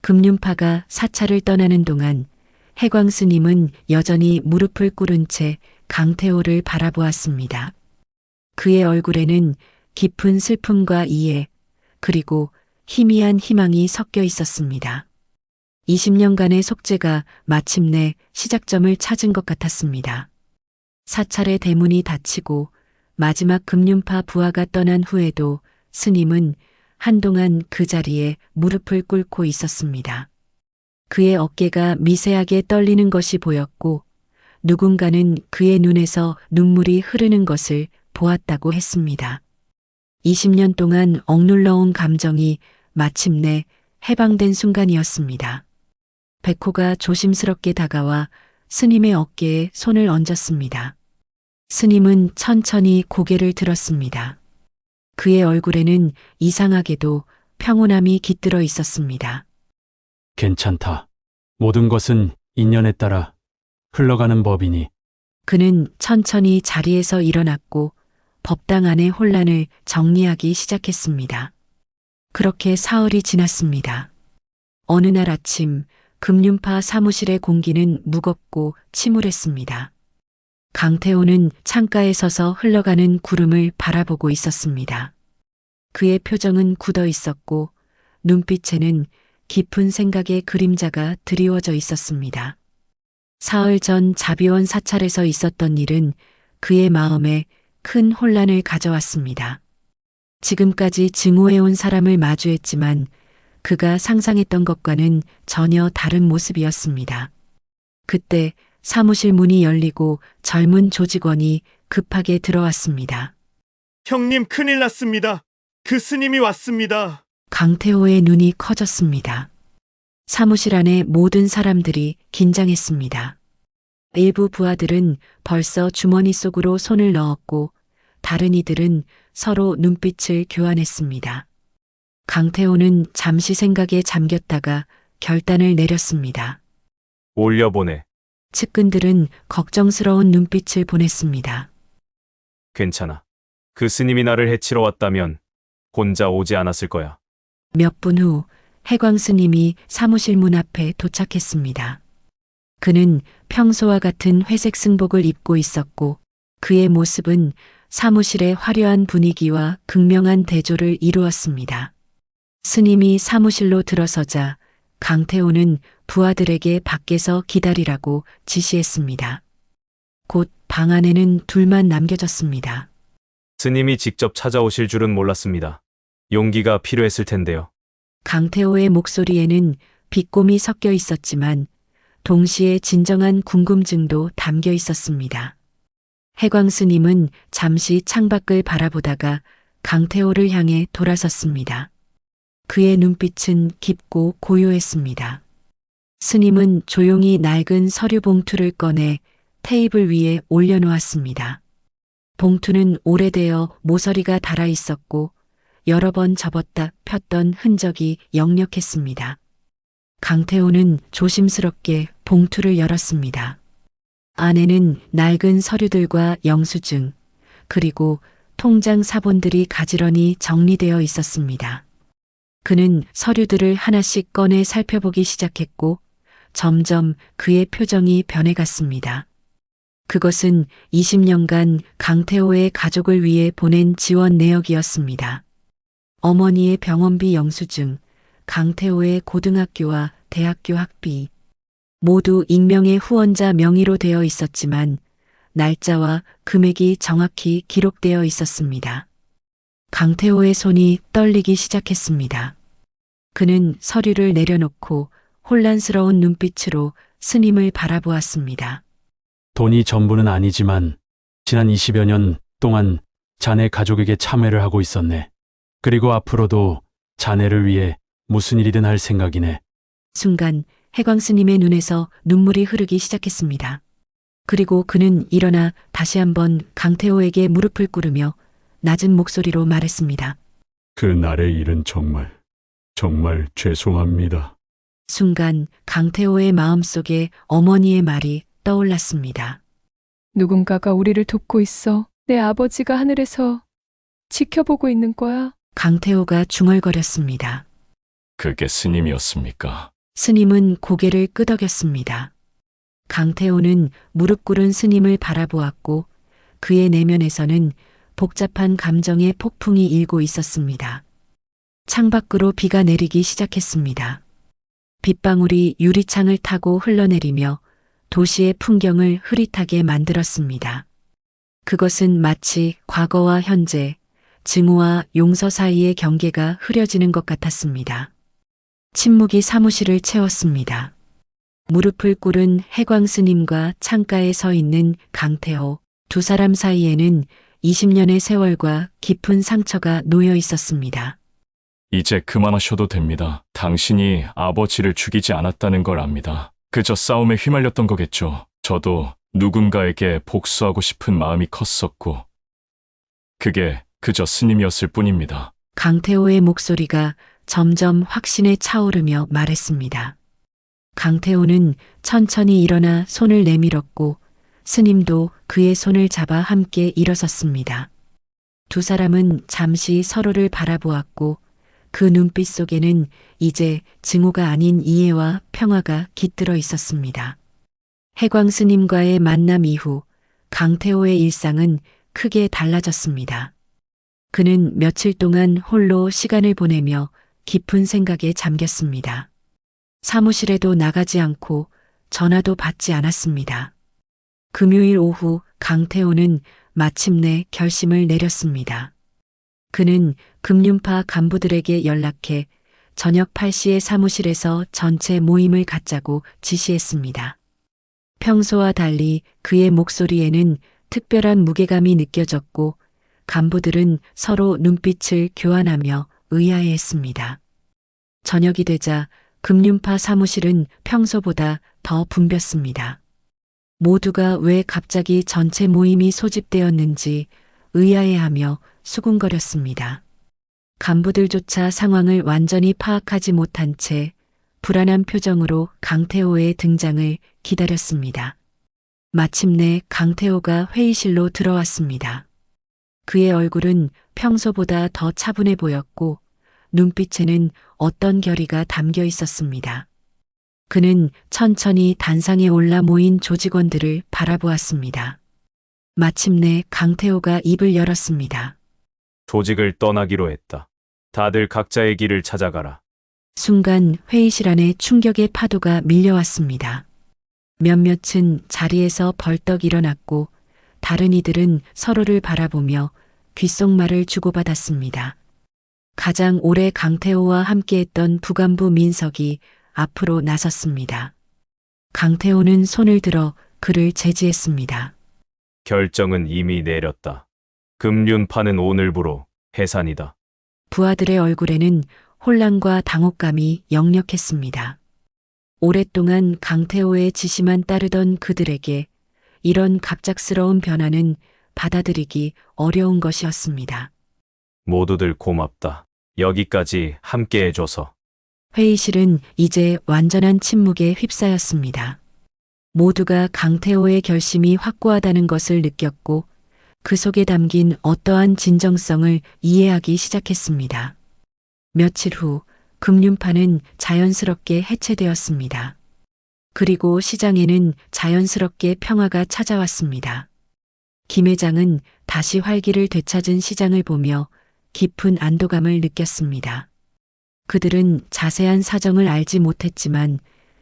금륜파가 사찰을 떠나는 동안 해광 스님은 여전히 무릎을 꿇은 채 강태호를 바라보았습니다. 그의 얼굴에는 깊은 슬픔과 이해, 그리고 희미한 희망이 섞여 있었습니다. 20년간의 속죄가 마침내 시작점을 찾은 것 같았습니다. 사찰의 대문이 닫히고 마지막 금륜파 부하가 떠난 후에도 스님은 한동안 그 자리에 무릎을 꿇고 있었습니다. 그의 어깨가 미세하게 떨리는 것이 보였고 누군가는 그의 눈에서 눈물이 흐르는 것을 보았다고 했습니다. 20년 동안 억눌러온 감정이 마침내 해방된 순간이었습니다. 백호가 조심스럽게 다가와 스님의 어깨에 손을 얹었습니다. 스님은 천천히 고개를 들었습니다. 그의 얼굴에는 이상하게도 평온함이 깃들어 있었습니다. 괜찮다. 모든 것은 인연에 따라 흘러가는 법이니. 그는 천천히 자리에서 일어났고 법당 안의 혼란을 정리하기 시작했습니다. 그렇게 사흘이 지났습니다. 어느 날 아침 금륜파 사무실의 공기는 무겁고 침울했습니다. 강태호는 창가에 서서 흘러가는 구름을 바라보고 있었습니다. 그의 표정은 굳어 있었고 눈빛에는 깊은 생각의 그림자가 드리워져 있었습니다. 사흘 전 자비원 사찰에서 있었던 일은 그의 마음에 큰 혼란을 가져왔습니다. 지금까지 증오해온 사람을 마주했지만 그가 상상했던 것과는 전혀 다른 모습이었습니다. 그때 사무실 문이 열리고 젊은 조직원이 급하게 들어왔습니다. 형님 큰일 났습니다. 그 스님이 왔습니다. 강태호의 눈이 커졌습니다. 사무실 안의 모든 사람들이 긴장했습니다. 일부 부하들은 벌써 주머니 속으로 손을 넣었고 다른 이들은 서로 눈빛을 교환했습니다. 강태호는 잠시 생각에 잠겼다가 결단을 내렸습니다. 올려보내. 측근들은 걱정스러운 눈빛을 보냈습니다. 괜찮아. 그 스님이 나를 해치러 왔다면 혼자 오지 않았을 거야. 몇 분 후 해광 스님이 사무실 문 앞에 도착했습니다. 그는 평소와 같은 회색 승복을 입고 있었고 그의 모습은 사무실의 화려한 분위기와 극명한 대조를 이루었습니다. 스님이 사무실로 들어서자 강태호는 부하들에게 밖에서 기다리라고 지시했습니다. 곧 방 안에는 둘만 남겨졌습니다. 스님이 직접 찾아오실 줄은 몰랐습니다. 용기가 필요했을 텐데요. 강태호의 목소리에는 비꼼이 섞여 있었지만 동시에 진정한 궁금증도 담겨 있었습니다. 해광 스님은 잠시 창밖을 바라보다가 강태호를 향해 돌아섰습니다. 그의 눈빛은 깊고 고요했습니다. 스님은 조용히 낡은 서류 봉투를 꺼내 테이블 위에 올려놓았습니다. 봉투는 오래되어 모서리가 닳아 있었고 여러 번 접었다 폈던 흔적이 역력했습니다. 강태호는 조심스럽게 봉투를 열었습니다. 안에는 낡은 서류들과 영수증, 그리고 통장 사본들이 가지런히 정리되어 있었습니다. 그는 서류들을 하나씩 꺼내 살펴보기 시작했고 점점 그의 표정이 변해갔습니다. 그것은 20년간 강태호의 가족을 위해 보낸 지원 내역이었습니다. 어머니의 병원비 영수증, 강태호의 고등학교와 대학교 학비, 모두 익명의 후원자 명의로 되어 있었지만 날짜와 금액이 정확히 기록되어 있었습니다. 강태호의 손이 떨리기 시작했습니다. 그는 서류를 내려놓고 혼란스러운 눈빛으로 스님을 바라보았습니다. 돈이 전부는 아니지만 지난 20여 년 동안 자네 가족에게 참회를 하고 있었네. 그리고 앞으로도 자네를 위해 무슨 일이든 할 생각이네. 순간 해광 스님의 눈에서 눈물이 흐르기 시작했습니다. 그리고 그는 일어나 다시 한번 강태호에게 무릎을 꿇으며 낮은 목소리로 말했습니다. 그날의 일은 정말 죄송합니다. 순간 강태호의 마음속에 어머니의 말이 떠올랐습니다. 누군가가 우리를 돕고 있어. 내 아버지가 하늘에서 지켜보고 있는 거야. 강태호가 중얼거렸습니다. 그게 스님이었습니까? 스님은 고개를 끄덕였습니다. 강태호는 무릎 꿇은 스님을 바라보았고 그의 내면에서는 복잡한 감정의 폭풍이 일고 있었습니다. 창밖으로 비가 내리기 시작했습니다. 빗방울이 유리창을 타고 흘러내리며 도시의 풍경을 흐릿하게 만들었습니다. 그것은 마치 과거와 현재, 증오와 용서 사이의 경계가 흐려지는 것 같았습니다. 침묵이 사무실을 채웠습니다. 무릎을 꿇은 해광 스님과 창가에 서 있는 강태호, 두 사람 사이에는 20년의 세월과 깊은 상처가 놓여 있었습니다. 이제 그만하셔도 됩니다. 당신이 아버지를 죽이지 않았다는 걸 압니다. 그저 싸움에 휘말렸던 거겠죠. 저도 누군가에게 복수하고 싶은 마음이 컸었고 그게 그저 스님이었을 뿐입니다. 강태호의 목소리가 점점 확신에 차오르며 말했습니다. 강태호는 천천히 일어나 손을 내밀었고 스님도 그의 손을 잡아 함께 일어섰습니다. 두 사람은 잠시 서로를 바라보았고 그 눈빛 속에는 이제 증오가 아닌 이해와 평화가 깃들어 있었습니다. 해광 스님과의 만남 이후 강태호의 일상은 크게 달라졌습니다. 그는 며칠 동안 홀로 시간을 보내며 깊은 생각에 잠겼습니다. 사무실에도 나가지 않고 전화도 받지 않았습니다. 금요일 오후 강태호는 마침내 결심을 내렸습니다. 그는 금융파 간부들에게 연락해 저녁 8시에 사무실에서 전체 모임을 갖자고 지시했습니다. 평소와 달리 그의 목소리에는 특별한 무게감이 느껴졌고 간부들은 서로 눈빛을 교환하며 의아해했습니다. 저녁이 되자 금융파 사무실은 평소보다 더 붐볐습니다. 모두가 왜 갑자기 전체 모임이 소집되었는지 의아해하며 수군거렸습니다. 간부들조차 상황을 완전히 파악하지 못한 채 불안한 표정으로 강태호의 등장을 기다렸습니다. 마침내 강태호가 회의실로 들어왔습니다. 그의 얼굴은 평소보다 더 차분해 보였고 눈빛에는 어떤 결의가 담겨 있었습니다. 그는 천천히 단상에 올라 모인 조직원들을 바라보았습니다. 마침내 강태호가 입을 열었습니다. 조직을 떠나기로 했다. 다들 각자의 길을 찾아가라. 순간 회의실 안에 충격의 파도가 밀려왔습니다. 몇몇은 자리에서 벌떡 일어났고 다른 이들은 서로를 바라보며 귓속말을 주고받았습니다. 가장 오래 강태호와 함께했던 부간부 민석이 앞으로 나섰습니다. 강태호는 손을 들어 그를 제지했습니다. 결정은 이미 내렸다. 금륜파는 오늘부로 해산이다. 부하들의 얼굴에는 혼란과 당혹감이 역력했습니다. 오랫동안 강태호의 지시만 따르던 그들에게 이런 갑작스러운 변화는 받아들이기 어려운 것이었습니다. 모두들 고맙다. 여기까지 함께 해줘서. 회의실은 이제 완전한 침묵에 휩싸였습니다. 모두가 강태호의 결심이 확고하다는 것을 느꼈고 그 속에 담긴 어떠한 진정성을 이해하기 시작했습니다. 며칠 후 금륜파는 자연스럽게 해체되었습니다. 그리고 시장에는 자연스럽게 평화가 찾아왔습니다. 김 회장은 다시 활기를 되찾은 시장을 보며 깊은 안도감을 느꼈습니다. 그들은 자세한 사정을 알지 못했지만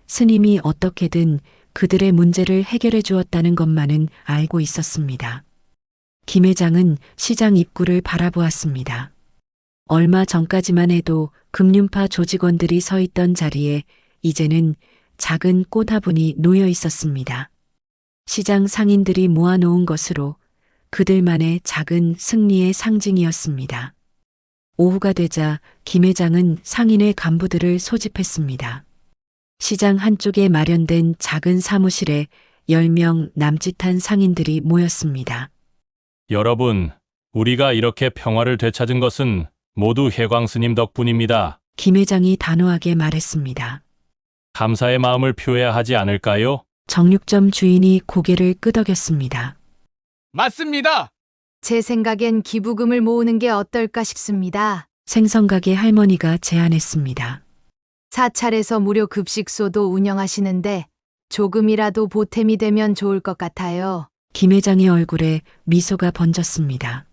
스님이 어떻게든 그들의 문제를 해결해 주었다는 것만은 알고 있었습니다. 김 회장은 시장 입구를 바라보았습니다. 얼마 전까지만 해도 금륜파 조직원들이 서 있던 자리에 이제는 작은 꽃 화분이 놓여 있었습니다. 시장 상인들이 모아놓은 것으로 그들만의 작은 승리의 상징이었습니다. 오후가 되자 김 회장은 상인의 간부들을 소집했습니다. 시장 한쪽에 마련된 작은 사무실에 10명 남짓한 상인들이 모였습니다. 여러분, 우리가 이렇게 평화를 되찾은 것은 모두 혜광 스님 덕분입니다. 김 회장이 단호하게 말했습니다. 감사의 마음을 표해야 하지 않을까요? 정육점 주인이 고개를 끄덕였습니다. 맞습니다. 제 생각엔 기부금을 모으는 게 어떨까 싶습니다. 생선가게 할머니가 제안했습니다. 사찰에서 무료 급식소도 운영하시는데 조금이라도 보탬이 되면 좋을 것 같아요. 김 회장의 얼굴에 미소가 번졌습니다.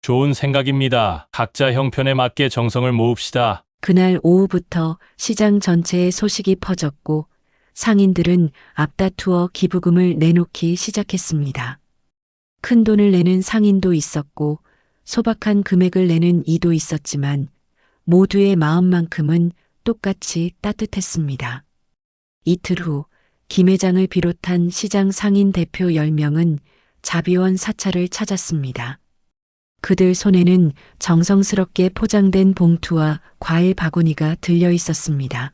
좋은 생각입니다. 각자 형편에 맞게 정성을 모읍시다. 그날 오후부터 시장 전체에 소식이 퍼졌고 상인들은 앞다투어 기부금을 내놓기 시작했습니다. 큰 돈을 내는 상인도 있었고 소박한 금액을 내는 이도 있었지만 모두의 마음만큼은 똑같이 따뜻했습니다. 이틀 후 김 회장을 비롯한 시장 상인 대표 10명은 자비원 사찰을 찾았습니다. 그들 손에는 정성스럽게 포장된 봉투와 과일 바구니가 들려 있었습니다.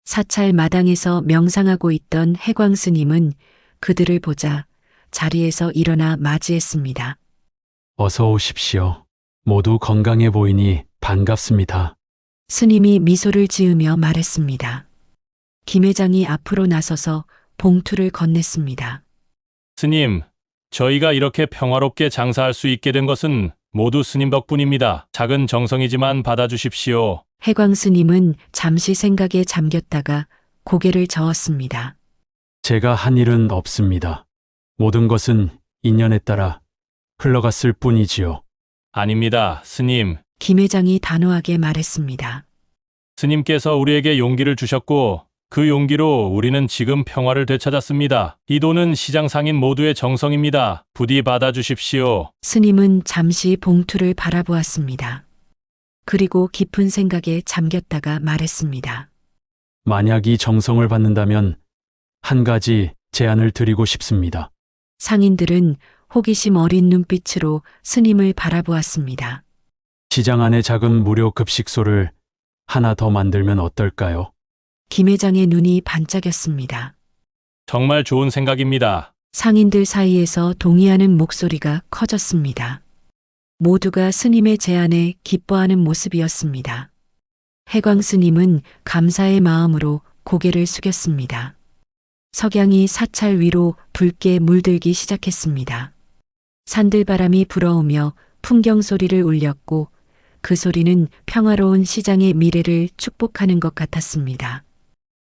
사찰 마당에서 명상하고 있던 혜광 스님은 그들을 보자 자리에서 일어나 맞이했습니다. 어서 오십시오. 모두 건강해 보이니 반갑습니다. 스님이 미소를 지으며 말했습니다. 김 회장이 앞으로 나서서 봉투를 건넸습니다. 스님, 저희가 이렇게 평화롭게 장사할 수 있게 된 것은 모두 스님 덕분입니다. 작은 정성이지만 받아주십시오. 혜광 스님은 잠시 생각에 잠겼다가 고개를 저었습니다. 제가 한 일은 없습니다. 모든 것은 인연에 따라 흘러갔을 뿐이지요. 아닙니다, 스님. 김 회장이 단호하게 말했습니다. 스님께서 우리에게 용기를 주셨고 그 용기로 우리는 지금 평화를 되찾았습니다. 이 돈은 시장 상인 모두의 정성입니다. 부디 받아주십시오. 스님은 잠시 봉투를 바라보았습니다. 그리고 깊은 생각에 잠겼다가 말했습니다. 만약 이 정성을 받는다면 한 가지 제안을 드리고 싶습니다. 상인들은 호기심 어린 눈빛으로 스님을 바라보았습니다. 시장 안에 작은 무료 급식소를 하나 더 만들면 어떨까요? 김 회장의 눈이 반짝였습니다. 정말 좋은 생각입니다. 상인들 사이에서 동의하는 목소리가 커졌습니다. 모두가 스님의 제안에 기뻐하는 모습이었습니다. 혜광 스님은 감사의 마음으로 고개를 숙였습니다. 석양이 사찰 위로 붉게 물들기 시작했습니다. 산들바람이 불어오며 풍경 소리를 울렸고 그 소리는 평화로운 시장의 미래를 축복하는 것 같았습니다.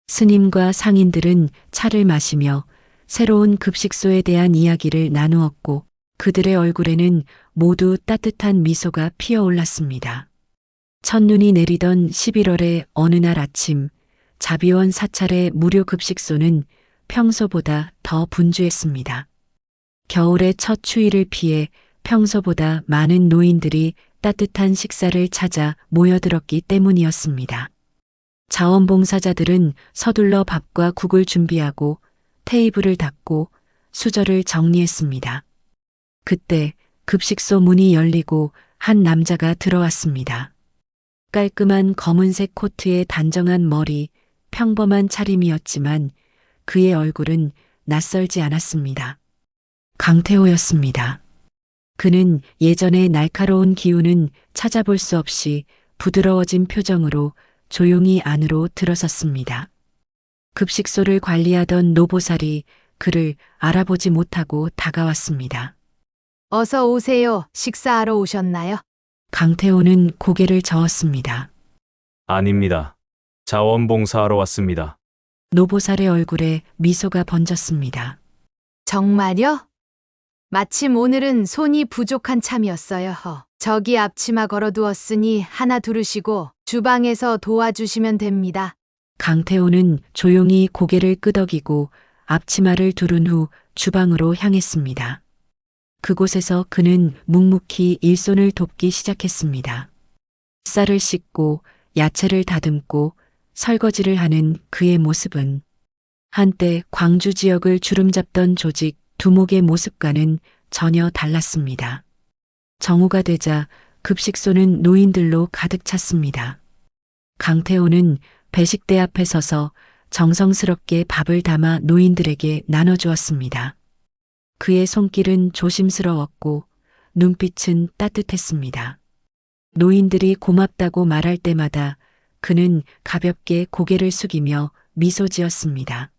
스님과 상인들은 차를 마시며 새로운 급식소에 대한 이야기를 나누었고 그들의 얼굴에는 모두 따뜻한 미소가 피어올랐습니다. 첫눈이 내리던 11월의 어느 날 아침, 자비원 사찰의 무료 급식소는 평소보다 더 분주했습니다. 겨울의 첫 추위를 피해 평소보다 많은 노인들이 따뜻한 식사를 찾아 모여들었기 때문이었습니다. 자원봉사자들은 서둘러 밥과 국을 준비하고 테이블을 닦고 수저를 정리했습니다. 그때 급식소 문이 열리고 한 남자가 들어왔습니다. 깔끔한 검은색 코트에 단정한 머리, 평범한 차림이었지만 그의 얼굴은 낯설지 않았습니다. 강태호였습니다. 그는 예전의 날카로운 기운은 찾아볼 수 없이 부드러워진 표정으로 조용히 안으로 들어섰습니다. 급식소를 관리하던 노보살이 그를 알아보지 못하고 다가왔습니다. 어서 오세요. 식사하러 오셨나요? 강태호는 고개를 저었습니다. 아닙니다. 자원봉사하러 왔습니다. 노보살의 얼굴에 미소가 번졌습니다. 정말요? 마침 오늘은 손이 부족한 참이었어요. 저기 앞치마 걸어두었으니 하나 두르시고 주방에서 도와주시면 됩니다. 강태호는 조용히 고개를 끄덕이고 앞치마를 두른 후 주방으로 향했습니다. 그곳에서 그는 묵묵히 일손을 돕기 시작했습니다. 쌀을 씻고 야채를 다듬고 설거지를 하는 그의 모습은 한때 광주 지역을 주름잡던 조직 두목의 모습과는 전혀 달랐습니다. 정오가 되자 급식소는 노인들로 가득 찼습니다. 강태호는 배식대 앞에 서서 정성스럽게 밥을 담아 노인들에게 나눠주었습니다. 그의 손길은 조심스러웠고 눈빛은 따뜻했습니다. 노인들이 고맙다고 말할 때마다 그는 가볍게 고개를 숙이며 미소 지었습니다.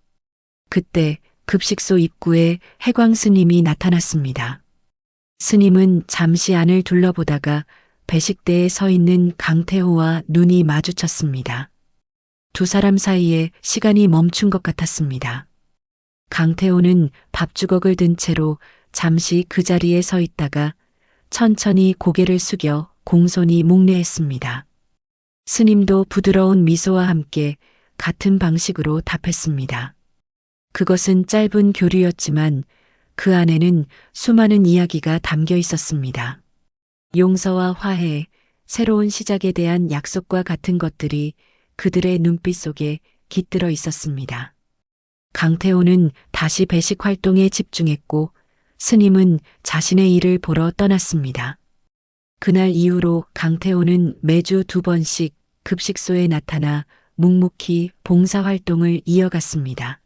그때 급식소 입구에 해광 스님이 나타났습니다. 스님은 잠시 안을 둘러보다가 배식대에 서 있는 강태호와 눈이 마주쳤습니다. 두 사람 사이에 시간이 멈춘 것 같았습니다. 강태호는 밥주걱을 든 채로 잠시 그 자리에 서 있다가 천천히 고개를 숙여 공손히 묵례했습니다. 스님도 부드러운 미소와 함께 같은 방식으로 답했습니다. 그것은 짧은 교류였지만 그 안에는 수많은 이야기가 담겨 있었습니다. 용서와 화해, 새로운 시작에 대한 약속과 같은 것들이 그들의 눈빛 속에 깃들어 있었습니다. 강태호는 다시 배식 활동에 집중했고 스님은 자신의 일을 보러 떠났습니다. 그날 이후로 강태호는 매주 2번씩 급식소에 나타나 묵묵히 봉사활동을 이어갔습니다.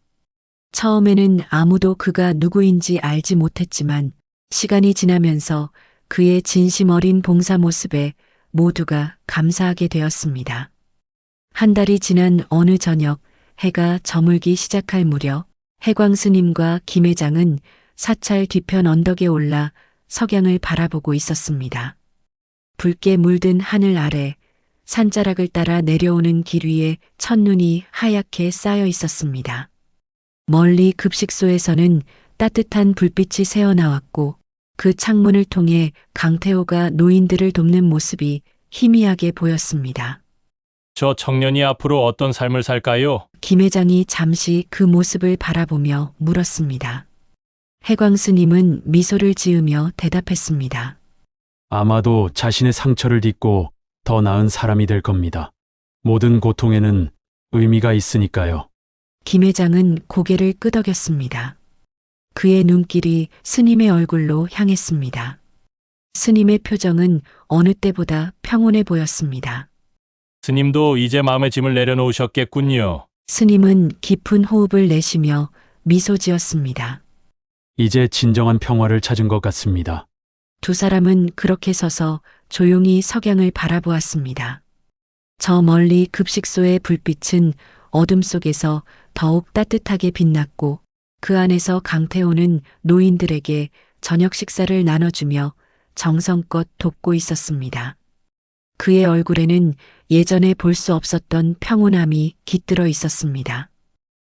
처음에는 아무도 그가 누구인지 알지 못했지만 시간이 지나면서 그의 진심 어린 봉사 모습에 모두가 감사하게 되었습니다. 한 달이 지난 어느 저녁 해가 저물기 시작할 무렵 해광 스님과 김 회장은 사찰 뒤편 언덕에 올라 석양을 바라보고 있었습니다. 붉게 물든 하늘 아래 산자락을 따라 내려오는 길 위에 첫눈이 하얗게 쌓여 있었습니다. 멀리 급식소에서는 따뜻한 불빛이 새어나왔고 그 창문을 통해 강태호가 노인들을 돕는 모습이 희미하게 보였습니다. 저 청년이 앞으로 어떤 삶을 살까요? 김 회장이 잠시 그 모습을 바라보며 물었습니다. 해광 스님은 미소를 지으며 대답했습니다. 아마도 자신의 상처를 딛고 더 나은 사람이 될 겁니다. 모든 고통에는 의미가 있으니까요. 김 회장은 고개를 끄덕였습니다. 그의 눈길이 스님의 얼굴로 향했습니다. 스님의 표정은 어느 때보다 평온해 보였습니다. 스님도 이제 마음의 짐을 내려놓으셨겠군요. 스님은 깊은 호흡을 내쉬며 미소 지었습니다. 이제 진정한 평화를 찾은 것 같습니다. 두 사람은 그렇게 서서 조용히 석양을 바라보았습니다. 저 멀리 급식소의 불빛은 어둠 속에서 더욱 따뜻하게 빛났고 그 안에서 강태호는 노인들에게 저녁 식사를 나눠주며 정성껏 돕고 있었습니다. 그의 얼굴에는 예전에 볼 수 없었던 평온함이 깃들어 있었습니다.